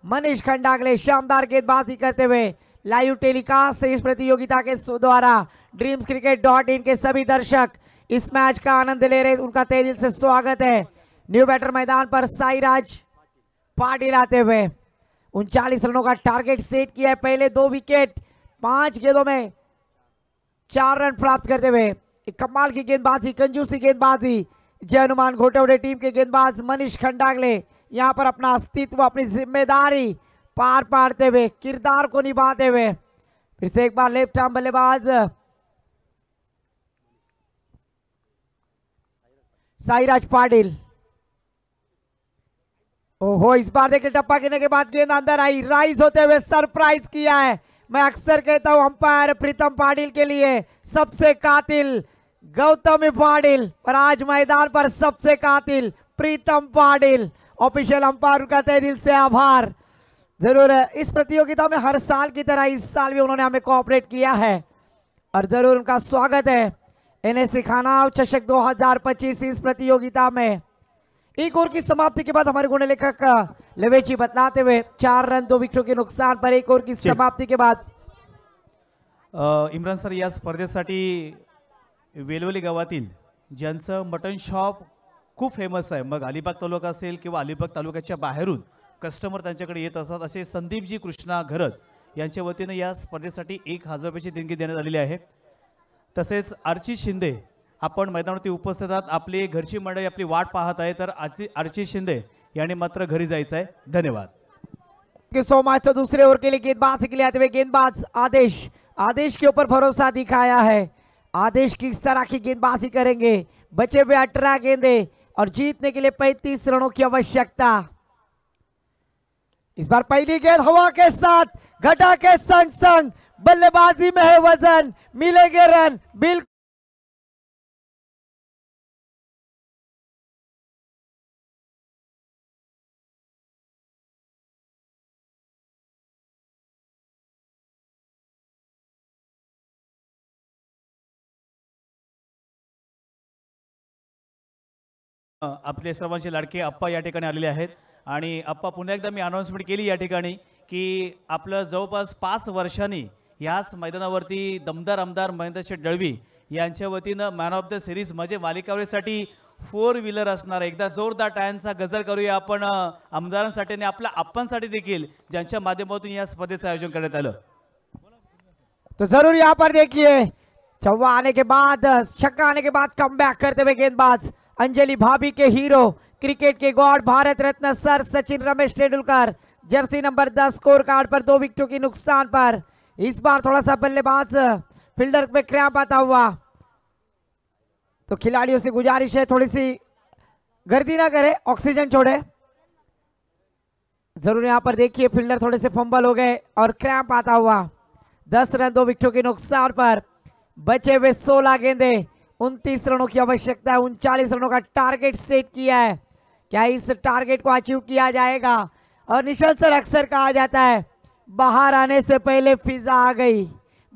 C: मनीष खंडागले शानदार गेंदबाजी करते हुए लाइव टेलीकास्ट से इस प्रतियोगिता के द्वारा dreamscricket.in के सभी दर्शक इस मैच का आनंद ले रहे, उनका तहे दिल से स्वागत है। न्यू बैटर मैदान पर साईराज पाटिल आते हुए 39 रनों का टारगेट सेट किया है। पहले 2 विकेट 5 गेंदों में 4 रन प्राप्त करते हुए एक कमाल की गेंदबाजी, कंजूसी गेंदबाजी जय हनुमान घोटवड़े टीम के गेंदबाज मनीष खंडागले यहां पर अपना अस्तित्व, अपनी जिम्मेदारी पार पाड़ते हुए, किरदार को निभाते हुए। फिर से एक बार लेफ्ट आर्म बल्लेबाज साईराज पाटिल। ओहो, इस बार देखिए टप्पा गिरने के बाद गेंद अंदर आई, राइज होते हुए सरप्राइज किया है। मैं अक्सर कहता हूं अंपायर प्रीतम पाटिल के लिए सबसे कातिल गौतम पाटिल, और आज मैदान पर सबसे कातिल प्रीतम पाटिल। ऑफिशियल अंपायर का तहे दिल से आभार। जरूर इस प्रतियोगिता में हर साल की तरह इस साल भी उन्होंने हमें कोऑपरेट किया है और जरूर उनका स्वागत है एनएससी खानाव चषक 2025 इस प्रतियोगिता में। एक ओवर की समाप्ति के बाद हमारे गुण लेखक लेवेची बतलाते हुए 4 रन 2 विकेटों के नुकसान पर एक ओवर की समाप्ति के बाद
A: इम्रान सर, या स्पर्धेसाठी वेलवली गावातील ज्यांचं मटन शॉप खूप फेमस आहे, मग अलिबाग तालुका असेल किंवा अलिबाग तालुक्याच्या बाहेरून कस्टमर त्यांच्याकडे येत असतात, असे संदीपजी कृष्णा घरत यांच्या वतीने या स्पर्धेसाठी 1000 रुपयाची देणगी देण्यात आलेली आहे। तसेच आर्ची शिंदे आपण मैदानावरती उपस्थित आहात, आपली घरची मंडळी आपली वाट पाहत आहे, तर आर्ची शिंदे यांनी मात्र घरी जायचं आहे। धन्यवाद।
C: सो मैच तो दूसरे ओवर के लिए गेंदबाज के लिए आते हुए गेंदबाज आदेश के ऊपर भरोसा दिखाया है। आदेश किस तरह की गेंदबाजी करेंगे, बचे हुए 18 गेंदे और जीतने के लिए 35 रनों की आवश्यकता। इस बार पहली गेंद हवा के साथ घटा के संग संग बल्लेबाजी में है वजन, मिलेंगे रन बिल्कुल।
A: आपले सर्वांचे लाडके अप्पा या ठिकाणी आलेले आहेत आणि अप्पा पुन्हा एकदा मी अनाउन्समेंट केली या ठिकाणी की आपलं जवळपास 5 वर्षांनी याच मैदानावरती दमदार आमदार महेंद्र शेठ दळवी यांच्या वतीनं मॅन ऑफ द सिरीज म्हणजे मालिकावरीसाठी 4 व्हीलर असणार। एकदा जोरदार टाळ्यांचा गजर करूया आपण आमदारांसाठी आणि आपल्या अप्पांसाठी देखील, ज्यांच्या माध्यमातून या स्पर्धेचं आयोजन करण्यात आलं।
C: तो जरूर यहाँ पर देखिए चौवा आने के बाद, छक्का आने के बाद कमबैक करते हुए गेंदबाज अंजलि भाभी के हीरो, क्रिकेट के God, Bharat Ratna sir Sachin Ramesh Tendulkar, jersey number 10 score card पर 2 विकेटों की नुकसान पर। इस बार थोड़ा सा बल्लेबाज फील्डर पे क्रैम्प आता हुआ, तो खिलाड़ियों से गुजारिश है थोड़ी सी गर्दी ना करे, ऑक्सीजन छोड़े। जरूर यहां पर देखिए फील्डर थोड़े से फंबल हो गए और क्रैम्प आता हुआ। 10 रन 2 विकेटों के नुकसान पर, बचे हुए 16 गेंदे, 29 रनों की आवश्यकता है। 39 रनों का टारगेट सेट किया है, क्या इस टारगेट को अचीव किया जाएगा? और निशान सर अक्सर कहा जाता है बाहर आने से पहले फिजा आ गई,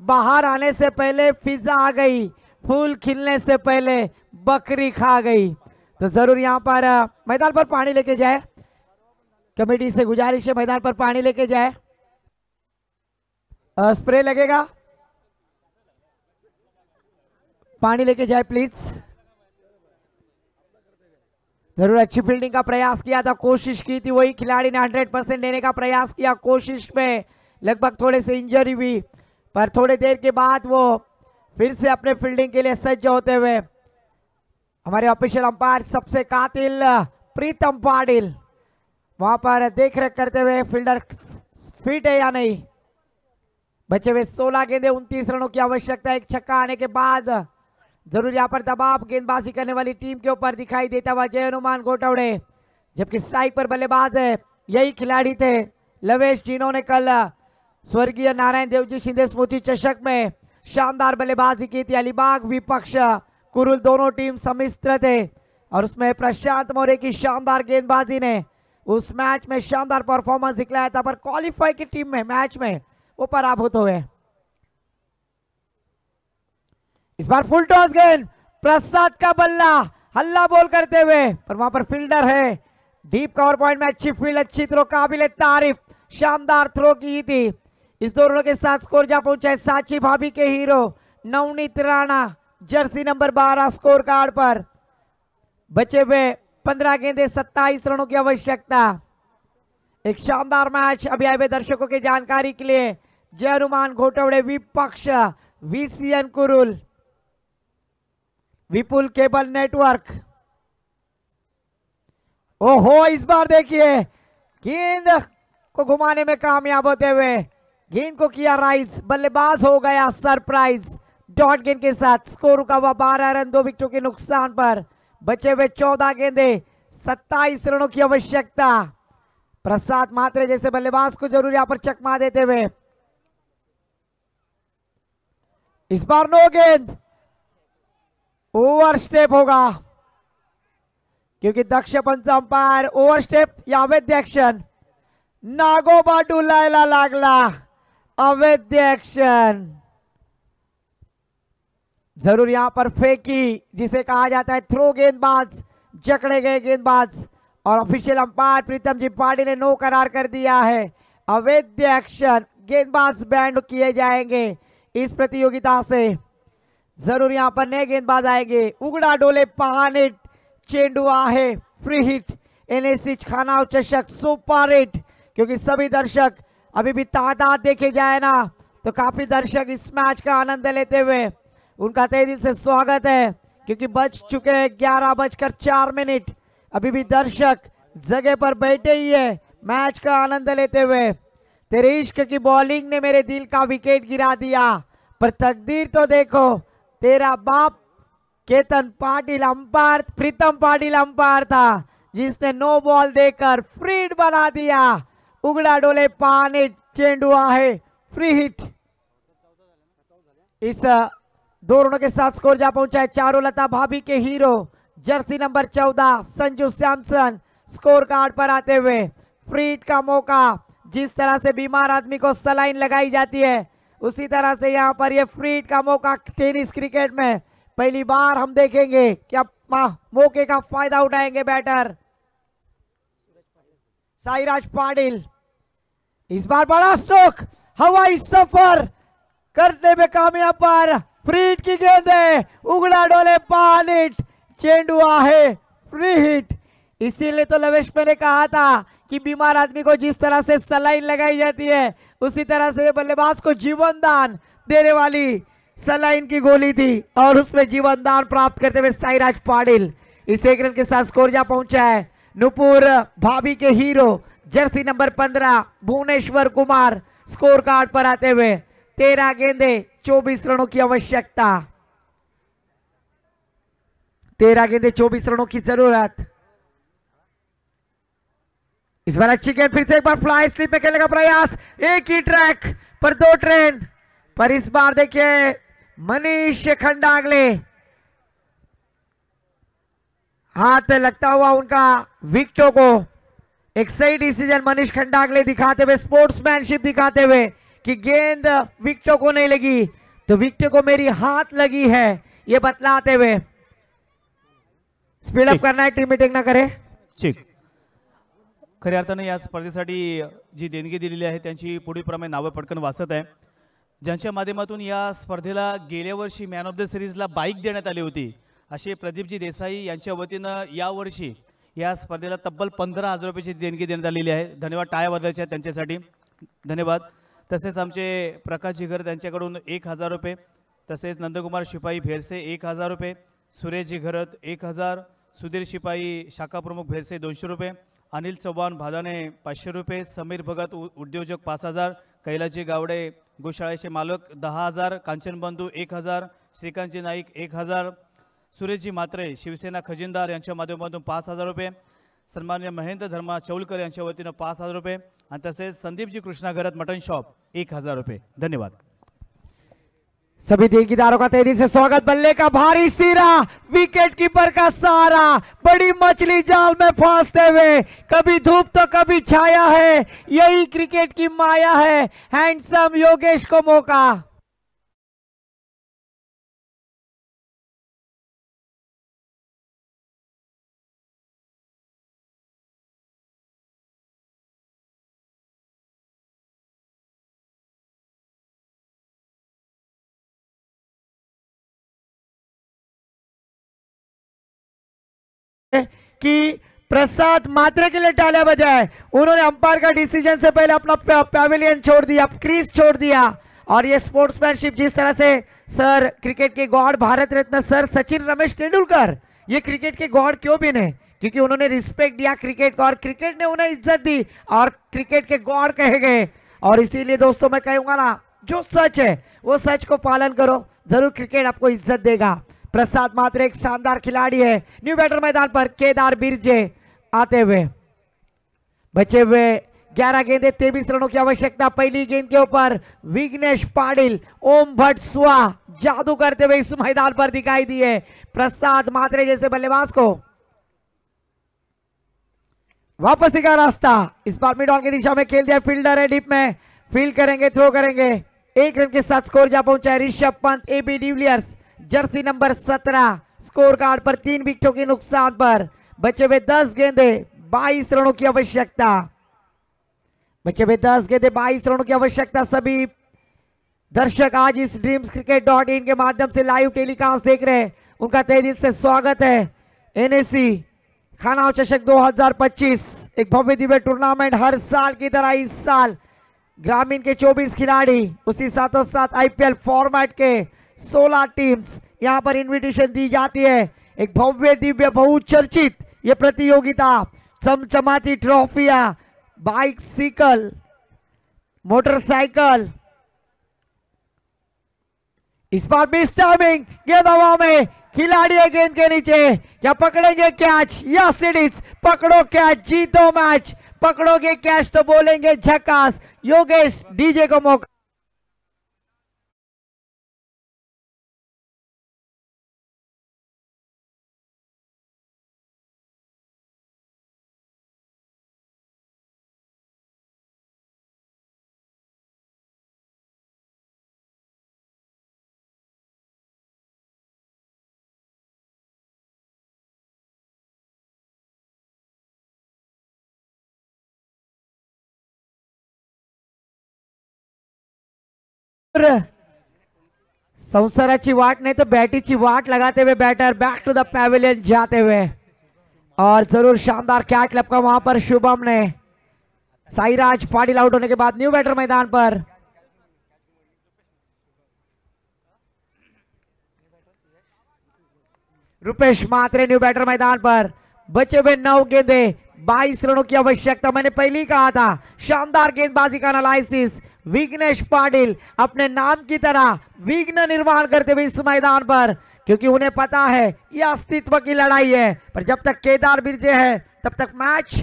C: बाहर आने से पहले फिजा आ गई, फूल खिलने से पहले बकरी खा गई। तो जरूर यहां पर मैदान पर पानी लेके जाए, कमेटी से गुजारिश है मैदान पर पानी लेके जाए। स्प्रे लगेगा, पानी लेके जाए प्लीज। जरूर अच्छी फील्डिंग का प्रयास किया था, कोशिश की थी, वही खिलाड़ी ने 100% देने का प्रयास किया। कोशिश में लगभग थोड़े से इंजरी हुई, पर थोड़ी देर के बाद वो फिर से अपने फील्डिंग के लिए सज्ज होते हुए हमारे ऑफिशियल अंपायर सबसे कातिल प्रीतम पाटिल वहां पर देख रेख करते हुए फील्डर फिट है या नहीं। बचे हुए 16 गेंदे 29 रनों की आवश्यकता। एक छक्का आने के बाद जरूर यहाँ पर दबाव गेंदबाजी करने वाली टीम के ऊपर दिखाई देता हुआ जय हनुमान घोटवड़े, जबकि स्ट्राइक पर बल्लेबाज है यही खिलाड़ी थे लवेश, जिन्होंने कल स्वर्गीय नारायण देवजी शिंदे स्मृति चषक में शानदार बल्लेबाजी की थी। अलीबाग विपक्ष कुरुल दोनों टीम सम्मिश्र थे और उसमें प्रशांत मौर्य की शानदार गेंदबाजी ने उस मैच में शानदार परफॉर्मेंस दिखलाया था, पर क्वालिफाई की टीम में मैच में वो पराभूत हुए। इस बार फुल टॉस गेंद, प्रसाद का बल्ला हल्ला बोल करते हुए, पर वहां पर फील्डर है। डीप कवर पॉइंट में अच्छी फील्ड, अच्छी थ्रो, काबिल तारीफ शानदार थ्रो की थी। इस दोनों के साथ स्कोर जा पहुंचा है सांची भाभी के hero Navneet Rana, jersey number 12 score card पर। बचे हुए 15 गेंदे 27 रनों की आवश्यकता। एक शानदार मैच अभी आए हुए दर्शकों की जानकारी के लिए। जय हनुमान घोटवड़े विपक्ष VCN कुरुल, विपुल केबल नेटवर्क। ओहो, इस बार देखिए गेंद को घुमाने में कामयाब होते हुए गेंद को किया राइज, बल्लेबाज हो गया सरप्राइज डॉट गेंद के साथ। स्कोर रुका हुआ 12 रन 2 विकेटों के नुकसान पर। बचे हुए 14 गेंदे 27 रनों की आवश्यकता। प्रसाद मात्रे जैसे बल्लेबाज को जरूर यहां पर चकमा देते हुए। इस बार नो गेंद, ओवर स्टेप होगा क्योंकि दक्ष पंच अंपायर ओव्हर स्टेप या अवैध ऍक्शन। नागोबा डुलायला लागला, अवैध ऍक्शन। जरूर यहां पर फेंकी, जिसे कहा जाता है थ्रो गेंदबाज, जकड़े गए गेंदबाज, और ऑफिशियल अंपायर प्रीतम जी पाटिल ने नो करार कर दिया है। अवैध ऍक्शन, गेंदबाज बैंड किए जाएंगे इस प्रतियोगिता से। जरूर यहां पर नए गेंदबाज आएंगे। उगड़ा डोले पानिट चेंडू आहे फ्री हिट, NSC खानाव चषक सुपर हिट, क्योंकि सभी दर्शक अभी भी तादाद देखे जाए ना तो काफी दर्शक इस मैच का आनंद लेते हुए उनका तहे दिल से स्वागत है, क्योंकि बज चुके हैं 11:04। अभी भी दर्शक जगह पर बैठे ही है मैच का आनंद लेते हुए। तेरे इश्क की बॉलिंग ने मेरे दिल का विकेट गिरा दिया, पर तकदीर तो देखो, तेरा बाप केतन पाटिल अंपायर, प्रीतम पाटिल अंपायर था जिसने नो बॉल देकर फ्री हिट बना दिया। उगड़ा डोले पानी चेंडू आहे फ्री हिट। इस दो रनों के साथ स्कोर जा पहुंचा है चारुलता भाभी के hero jersey number 14 Sanju Samson score card पर आते हुए। फ्री हिट का मौका, जिस तरह से बीमार आदमी को सलाइन लगाई जाती है उसी तरह से यहाँ पर ये फ्री हिट का मौका टेनिस क्रिकेट में पहली बार हम देखेंगे। क्या मौके का फायदा उठाएंगे बैटर साईराज पाटिल। इस बार बड़ा स्ट्रोक, हवाई सफर करने में कामयाब, पर फ्री हिट की गेंद है, उगड़ा डोले पानी चेंडू आहे फ्री हिट। इसीलिए तो लवेश मैंने कहा था कि बीमार आदमी को जिस तरह से सलाइन लगाई जाती है उसी तरह से बल्लेबाज को जीवन दान देने वाली सलाइन की गोली थी और उसमें जीवन दान प्राप्त करते हुए साईराज पाटिल इस एक रन के साथ स्कोर जा पहुंचा है। नुपुर भाभी के hero jersey number 15 Bhuvneshwar Kumar score card पर आते हुए। 13 गेंदे 24 रनों की आवश्यकता, 13 गेंदे 24 रनों की जरूरत। इस बार अच्छी गेंद, फिर से एक बार फ्लाई स्लिप में खेलने का प्रयास, एक ही ट्रैक पर 2 ट्रेन, पर इस बार देखिए मनीष खंडागले हाथ लगता हुआ उनका विकेटों को। एक सही डिसीजन मनीष खंडागले दिखाते हुए, स्पोर्ट्समैनशिप दिखाते हुए कि गेंद विकेटों को नहीं लगी तो विकेट को मेरी हाथ लगी है, ये बतलाते हुए। स्पीड अप करना है, टीम मीटिंग ना करे।
A: ठीक, खऱ्या अर्थानं या स्पर्धेसाठी जी देणगी दिलेली आहे त्यांची पुढीलप्रमाणे नावं पटकन वाचत आहे, ज्यांच्या माध्यमातून या स्पर्धेला गेल्या वर्षी मॅन ऑफ द सिरीजला बाईक देण्यात आली होती, असे प्रदीपजी देसाई यांच्या वतीनं यावर्षी या स्पर्धेला तब्बल 15,000 रुपयाची देणगी देण्यात आलेली आहे। धन्यवाद, टाळ्या वाजवायच्या त्यांच्यासाठी, धन्यवाद। तसेच आमचे प्रकाश जिगर त्यांच्याकडून 1,000 रुपये, तसेच नंदकुमार शिपाई भेरसे 1,000 रुपये, सुरेश जिघरत 1,000, सुधीर शिपाई शाखा प्रमुख भेरसे 200 रुपये, अनिल चव्हाण भादाने 500 रुपये, समीर भगत उद्योजक 5000, कैलाजी गावडे गोशाळेचे मालक 10,000, कांचन बंधू 1,000, श्रीकांतजी नाईक 1,000, सुरेशजी मात्रे शिवसेना खजिनदार यांच्या माध्यमातून 5,000 रुपये, सन्मान्य महेंद्र धर्मा चौलकर यांच्या वतीनं 5,000 रुपये आणि तसेच संदीपजी कृष्णा घरत मटन शॉप 1,000 रुपये। धन्यवाद।
C: सभी देनदारों का तेजी से स्वागत। बल्ले का भारी सिरा, विकेट कीपर का सहारा, बड़ी मछली जाल में फंसते हुए, कभी धूप तो कभी छाया है, यही क्रिकेट की माया है। हैंडसम योगेश को मौका। कि प्रसाद मात्रे के लिए तालियां बजाए। उन्होंने अंपायर का डिसीजन से पहले अपना पैवेलियन छोड़ दिया, क्रीज छोड़ दिया। और ये स्पोर्ट्समैनशिप जिस तरह से सर क्रिकेट के गॉड भारत रत्न सर सचिन रमेश तेंदुलकर, ये क्रिकेट के गॉड क्यों भी नहीं, क्योंकि उन्होंने रिस्पेक्ट दिया क्रिकेट को और क्रिकेट ने उन्हें इज्जत दी और क्रिकेट के गॉड कहे गए। और इसीलिए दोस्तों मैं कहूंगा ना, जो सच है वो सच को पालन करो, जरूर क्रिकेट आपको इज्जत देगा। प्रसाद मात्रे एक शानदार खिलाड़ी है। न्यू बैटर मैदान पर केदार बिरजे आते हुए, बचे हुए 11 गेंदे 23 रनों की आवश्यकता। पहली गेंद के ऊपर विघ्नेश पाटिल, ओम भट्ट स्वा जादू करते हुए इस मैदान पर दिखाई दिए। प्रसाद मात्रे जैसे बल्लेबाज को वापसी का रास्ता इस बार मिड ऑन की दिशा में खेल दिया। फील्डर है डीप में, फील्ड करेंगे, थ्रो करेंगे। 1 रन के साथ स्कोर जा पहुंचा है Rishabh Pant, AB de Villiers jersey number 17। Score card पर 3 विकेटों के नुकसान पर बचे हुए 10 गेंदे 22 रनों की आवश्यकता। बचे हुए 10 गेंदे 22 रनों की आवश्यकता। सभी दर्शक आज इस dreamscricket.in के माध्यम से लाइव टेलीकास्ट देख रहे हैं, उनका तहे दिल से स्वागत है। एनएसी खानाव चषक 2025 एक भव्य दिव्य टूर्नामेंट, हर साल की तरह इस साल ग्रामीण के 24 खिलाड़ी, उसी साथों साथ आईपीएल फॉर्मेट के 16 टीम्स यहां पर इनविटेशन दी जाती है। एक भव्य दिव्य बहुचर्चित ये प्रतियोगिता, चमचमाती ट्रॉफियां, बाइसिकल, मोटरसाइकिल। इस बार मिस टाइमिंग, गेंद हवा में, खिलाड़ी है गेंद के नीचे, क्या पकड़ेंगे कैच? यस इट इज, पकड़ो कैच, जीतो मैच। पकड़ोगे कैच तो बोलेंगे झकास। योगेश डीजे को मौका। संसाराची वाट नहीं तो बैटीची वाट लगाते हुए batter back to the pavilion जाते हुए, और जरूर शानदार कैच लपका वहां पर शुभम ने। साईराज पाटिल आउट होने के बाद न्यू बैटर मैदान पर। रुपेश मात्रे न्यू बैटर मैदान पर। बचे हुए 9 गेंदे 22 रनों की आवश्यकता। मैंने पहले ही कहा था, शानदार गेंदबाजी का एनालिसिस। विघ्नेश पाटिल अपने नाम की तरह विघ्न निर्माण करते हुए इस मैदान पर, क्योंकि उन्हें पता है यह अस्तित्व की लड़ाई है। पर जब तक केदार बिरजे है तब तक मैच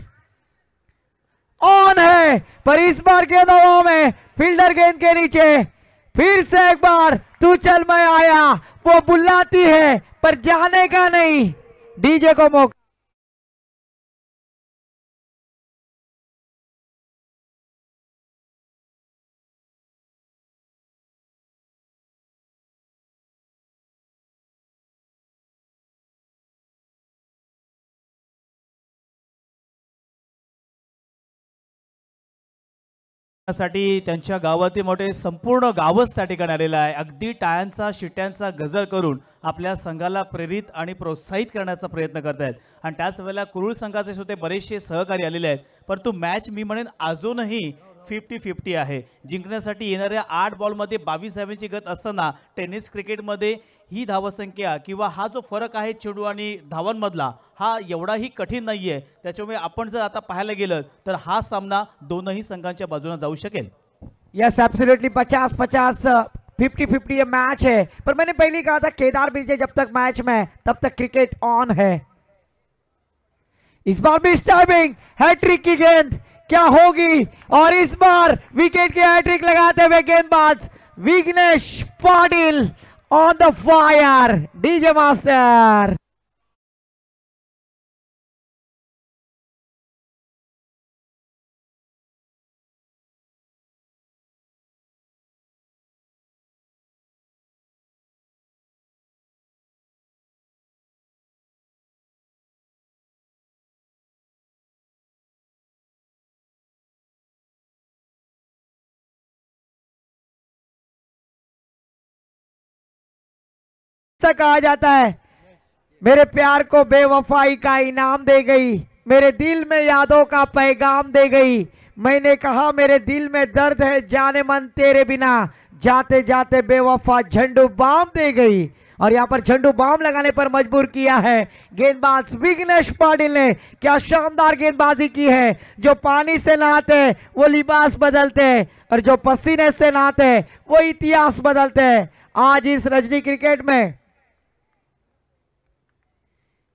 C: ऑन है। पर इस बार गेंद हवा में, फील्डर गेंद के नीचे, फिर से एक बार तू चल मैं आया, वो बुलाती है पर जाने का नहीं। डीजे को मौका।
A: साठी त्यांच्या गावातील मोठे संपूर्ण गावच त्या ठिकाणी आलेलं आहे। अगदी टाळ्यांचा शिट्यांचा गजर करून आपल्या संघाला प्रेरित आणि प्रोत्साहित करण्याचा प्रयत्न करत आहेत। आणि त्याच वेळेला कुरुळ संघाचे सुद्धा बरेचसे सहकारी आलेले आहेत। परंतु मॅच मी म्हणेन अजूनही 50-50 आहे. जिंकण्यासाठी येणाऱ्या 8 बॉलमध्ये 22 धावांची गत असताना टेनिस क्रिकेटमध्ये ही धावसंख्या किंवा हा जो फरक आहे चेंडू आणि धावांमधला हा एवढाही कठीण नाहीये. त्याच्यामुळे आपण जर आता पाहायला गेलं तर हा सामना दोनही संघांच्या बाजूने जाऊ शकेल.
C: यस एब्सोल्युटली 50-50 50-50 ये मैच है, पर मैंने पहले कहा था केदार बिरजे जब तक मैच में तब तक क्रिकेट ऑन है. इस बार भी टाइमिंग हैट्रिक की गेंद क्या होगी और इस बार विकेट की हैट्रिक लगाते हुए गेंदबाज Vighnesh Patil on the fire. DJ master कहा जाता है मेरे प्यार को बेवफाई का इनाम दे गई, मेरे दिल में यादों का पैगाम दे गई. मैंने कहा मेरे दिल में दर्द है जाने मन तेरे बिना, जाते जाते बेवफा झंडू बाम दे गई. और यहाँ पर झंडू बाम लगाने पर मजबूर किया है गेंदबाज विघ्नेश पाटिल ने. क्या शानदार गेंदबाजी की है. जो पानी से नहाते वो लिबास बदलते और जो पसीने से नहाते वो इतिहास बदलते. आज इस रजनी क्रिकेट में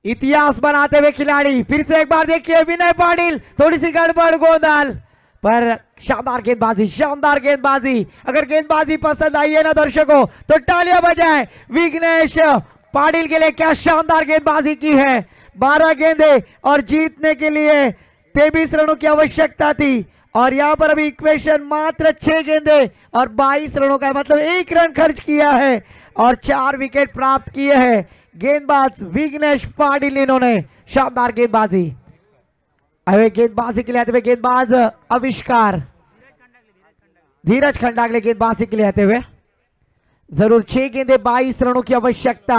C: इतिहास बनाते हुए खिलाड़ी. फिर से एक बार देखिए विनय पाटिल, थोड़ी सी गड़बड़ गोंदाल पर शानदार गेंदबाजी, शानदार गेंदबाजी. अगर गेंदबाजी पसंद आई है ना दर्शकों तो तालियां बजाएं विघ्नेश पाटिल के लिए. क्या शानदार गेंदबाजी की है. 12 गेंदे और जीतने के लिए 23 रनों की आवश्यकता थी और यहां पर अभी इक्वेशन मात्र 6 गेंदे और 22 रनों का, मतलब 1 रन खर्च किया है और 4 विकेट प्राप्त किए हैं गेंदबाज विघ्नेश पाटिल. इन्होंने शानदार गेंदबाजी. अरे गेंदबाजी के लिए आते हुए गेंदबाज आविष्कार धीरज खंडागले गेंदबाजी के लिए आते हुए. जरूर 6 गेंदे 22 रनों की आवश्यकता.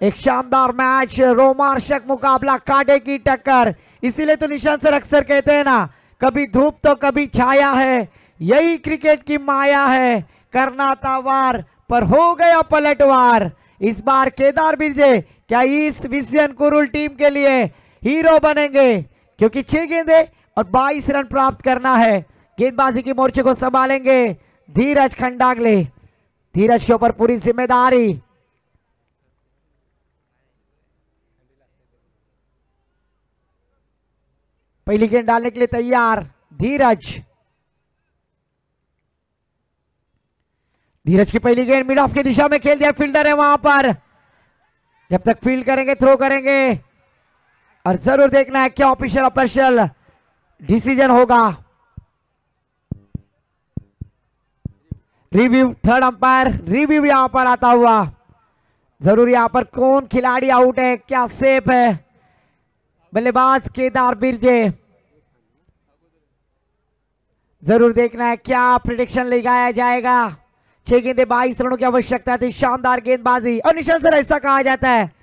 C: एक शानदार मैच, रोमांचक मुकाबला, कांटे की टक्कर. इसीलिए तो निशान सर अक्सर कहते हैं ना, कभी धूप तो कभी छाया है, यही क्रिकेट की माया है. करना था वार पर हो गया पलटवार. इस बार केदार बिरजे क्या इस विजयन कुरुल टीम के लिए हीरो बनेंगे, क्योंकि 6 गेंदे और 22 रन प्राप्त करना है. गेंदबाजी की मोर्चे को संभालेंगे धीरज खंडागले. धीरज के ऊपर पूरी जिम्मेदारी. पहली गेंद डालने के लिए तैयार धीरज. धीरज की पहली गेंद मिड ऑफ की दिशा में खेल दिया. फील्डर है वहां पर. जब तक फील्ड करेंगे थ्रो करेंगे और जरूर देखना है क्या ऑफिशियल डिसीजन होगा. रिव्यू, थर्ड अंपायर रिव्यू यहां पर आता हुआ. जरूर यहां पर कौन खिलाड़ी आउट है, क्या सेफ है. बल्लेबाज केदार बिरजे. जरूर देखना है क्या प्रिडिक्शन लगाया जाएगा. 6 गेंदे 22 रनों की आवश्यकता थी. शानदार गेंदबाजी. और निशान सर ऐसा कहा जाता है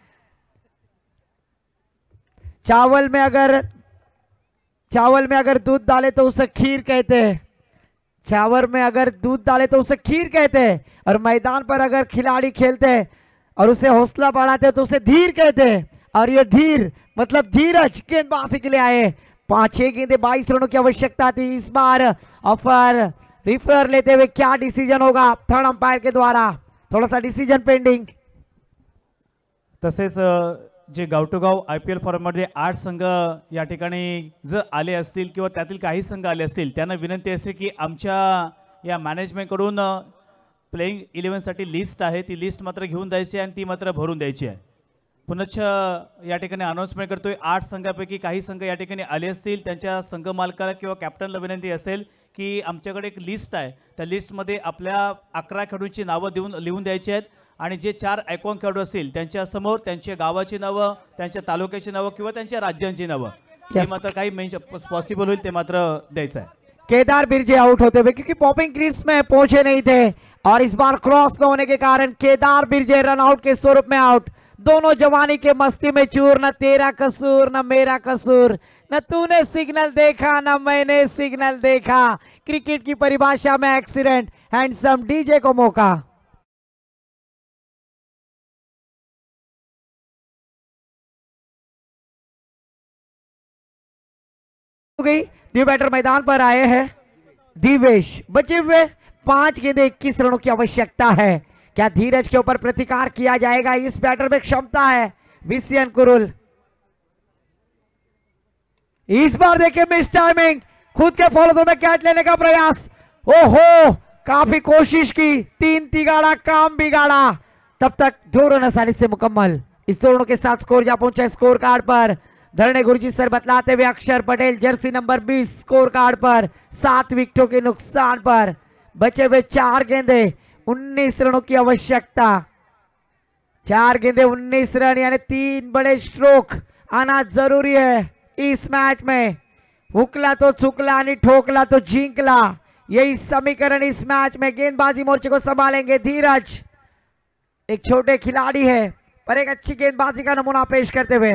C: चावल में अगर दूध डाले तो उसे खीर कहते हैं. चावल में अगर दूध डाले तो उसे खीर कहते हैं और मैदान पर अगर खिलाड़ी खेलते हैं और उसे हौसला बढ़ाते तो उसे धीर कहते हैं. और ये धीर मतलब धीरज गेंदबाजी के लिए आए. 5-6 गेंदे 22 रनों की आवश्यकता थी. इस बार ऑफर रिफर लेते हुए क्या डिसीजन होगा थर्ड अंपायर के द्वारा. थोड़ा सा डिसीजन पेंडिंग.
A: तसेच जे गाव टू गाव IPL फॉर्मॅटमध्ये 8 संघ या ठिकाणी जर आले असतील किंवा त्यातील काही संघ आले असतील त्यांना विनंती असते की आमच्या या मॅनेजमेंटकडून प्लेइंग 11 साठी लिस्ट आहे, ती लिस्ट मात्र घेऊन द्यायची आहे आणि ती मात्र भरून द्यायची आहे. पुनश्च या ठिकाणी अनाउन्समेंट करतोय 8 संघापैकी काही संघ या ठिकाणी आले असतील त्यांच्या संघ मालकाला किंवा कॅप्टनला विनंती असेल की आमच्याकडे एक लिस्ट आहे, त्या लिस्टमध्ये आपल्या 11 खेळाडूंची नावं लिहून द्यायची आहेत आणि जे 4 आयकॉन खेळाडू असतील त्यांच्या समोर त्यांच्या गावाची नावं, त्यांच्या तालुक्याची नावं किंवा त्यांच्या राज्यांची नावं हे मात्र काही पॉसिबल होईल ते मात्र द्यायचं आहे.
C: केदार बिरजे आउट होते हुए क्योंकि पॉपिंग क्रीज में पहुंचे नहीं थे और इस बार क्रॉस न होने के कारण केदार बिरजे रन आउट के स्वरूप में आउट. दोनों जवानी के मस्ती में चूर, न तेरा कसूर न मेरा कसूर, न तूने सिग्नल देखा न मैंने सिग्नल देखा। क्रिकेट की परिभाषा में एक्सीडेंट, हैंडसम डीजे को मौका। गई न्यू बैटर मैदान पर आए हैं दिवेश। बचे हुए 5 गेंदे 21 रनों की आवश्यकता है। क्या धीरज के ऊपर प्रतिकार किया जाएगा? इस बैटर में क्षमता है विसियन कुरुल। इस बार देखिए मिस टाइमिंग, खुद के फॉलो में कैच लेने का प्रयास। ओहो, काफी कोशिश की, 3 तिगाड़ा काम बिगाड़ा। तब तक 2 रन आसानी से मुकम्मल। इस दोनों के साथ स्कोर जा पहुंचा स्कोर कार्ड पर धरणे गुरुजी सर बतलाते हुए Axar Patel jersey number 20 score card पर 7 विकेटों के नुकसान पर। बचे हुए 4 गेंदे 19 रनों की आवश्यकता। 4 गेंदे 19 रन यानी 3 बड़े स्ट्रोक आना जरूरी है इस मैच में। हुकला तो चुकला नहीं, ठोकला तो झिंकला, यही समीकरण इस मैच में। गेंदबाजी मोर्चे को संभालेंगे धीरज। एक छोटे खिलाड़ी है पर एक अच्छी गेंदबाजी का नमूना पेश करते हुए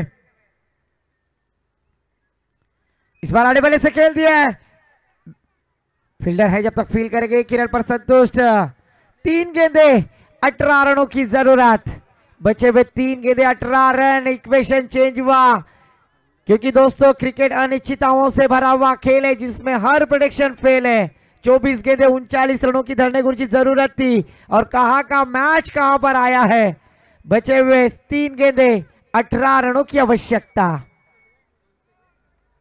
C: इस बार आने वाले से खेल दिया है। फील्डर है जब तक फील करेंगे किरण पर संतुष्ट। 3 गेंदे 18 रनों की जरूरत। बचे हुए 3 गेंदे 18 रन। इक्वेशन चेंज हुआ क्योंकि दोस्तों क्रिकेट अनिश्चितताओं से भरा हुआ खेल है जिसमें हर प्रेडिक्शन फेल है। 24 गेंदे 39 रनों की धरने गुरुजी जरूरत थी और कहां का मैच कहां पर आया है। बचे हुए 3 गेंदे 18 रनों की आवश्यकता।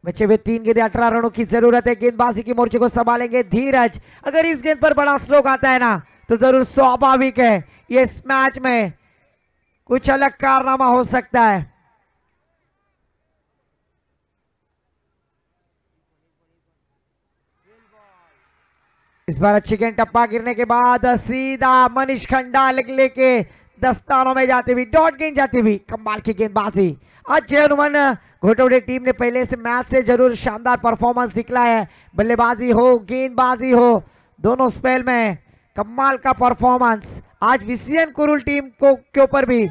C: बचे हुए 3 गेंदे 18 रनों की जरूरत है। गेंदबाजी की मोर्चे को संभालेंगे धीरज। अगर इस गेंद पर बड़ा स्ट्रोक आता है ना तो जरूर स्वाभाविक है ये इस मैच में कुछ अलग कारनामा हो सकता है। इस बार अच्छी गेंद टप्पा गिरने के बाद सीधा मनीष खंडा लेके दस्तानों में जाती हुई, डॉट गेंद जाती हुई, कमाल की गेंदबाजी। आज जय हनुमान घोटौड़े टीम ने पहले से मैच से जरूर शानदार परफॉर्मेंस दिखलाया है। बल्लेबाजी हो गेंदबाजी हो दोनों स्पेल में कमाल का परफॉर्मेंस। आज विसियन कुरुल टीम को के ऊपर भी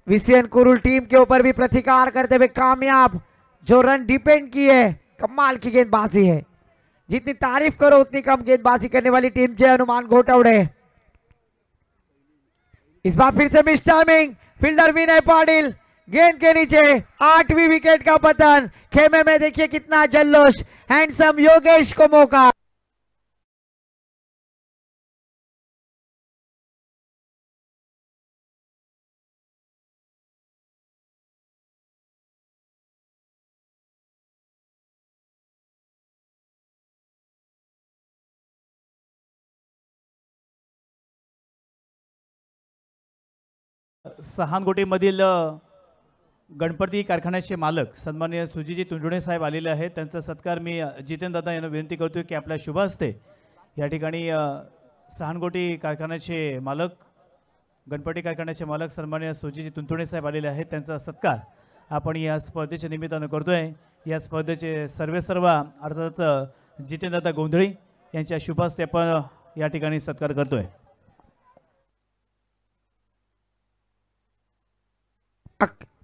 C: विसियन कुरुल टीम के ऊपर भी प्रतिकार करते हुए कामयाब। जो रन डिपेंड किए, कमाल की गेंदबाजी है। जितनी तारीफ करो उतनी कम गेंदबाजी करने वाली टीम जय हनुमान घोटौड़े। इस बार फिर से miss timing, fielder Vinay Patil गेंद के नीचे 8वीं विकेट का पतन। खेमे में देखिए कितना जल्लोष। हैंडसम योगेश को मौका।
A: सहानगोटीमधील गणपती कारखान्याचे मालक सन्माननीय सुजीजी तुंजुणे साहेब आलेले आहेत। त्यांचा सत्कार मी जितेंद्र दादा यांना विनंती करतोय की आपल्या शुभ हस्ते या ठिकाणी सहानगोटी कारखान्याचे मालक गणपती कारखान्याचे मालक सन्माननीय सुजीजी तुंजुणे साहेब आलेले आहेत। त्यांचा सत्कार आपण या स्पर्धेच्या निमित्तानं करतोय। या स्पर्धेचे सर्व अर्थात जितेंद्र दादा गोंधळी यांच्या शुभ हस्ते आपण या ठिकाणी सत्कार करतोय।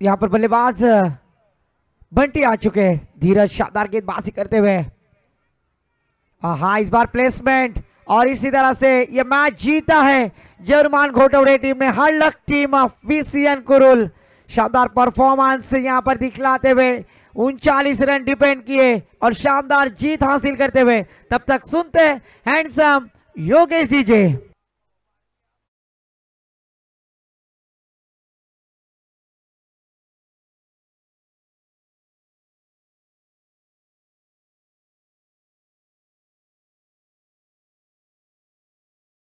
C: यहाँ पर बल्लेबाज बंटी आ चुके हैं। धीरज शानदार गेंदबाजी करते हुए हाँ इस बार प्लेसमेंट और इसी तरह से ये मैच जीता है जय हनुमान घोटौड़े टीम ने। हर लक टीम ऑफ विसियन कुरुल शानदार परफॉर्मेंस यहाँ पर दिखलाते हुए 39 रन डिपेंड किए और शानदार जीत हासिल करते हुए। तब तक सुनते हैं हैंडसम योगेश डीजे।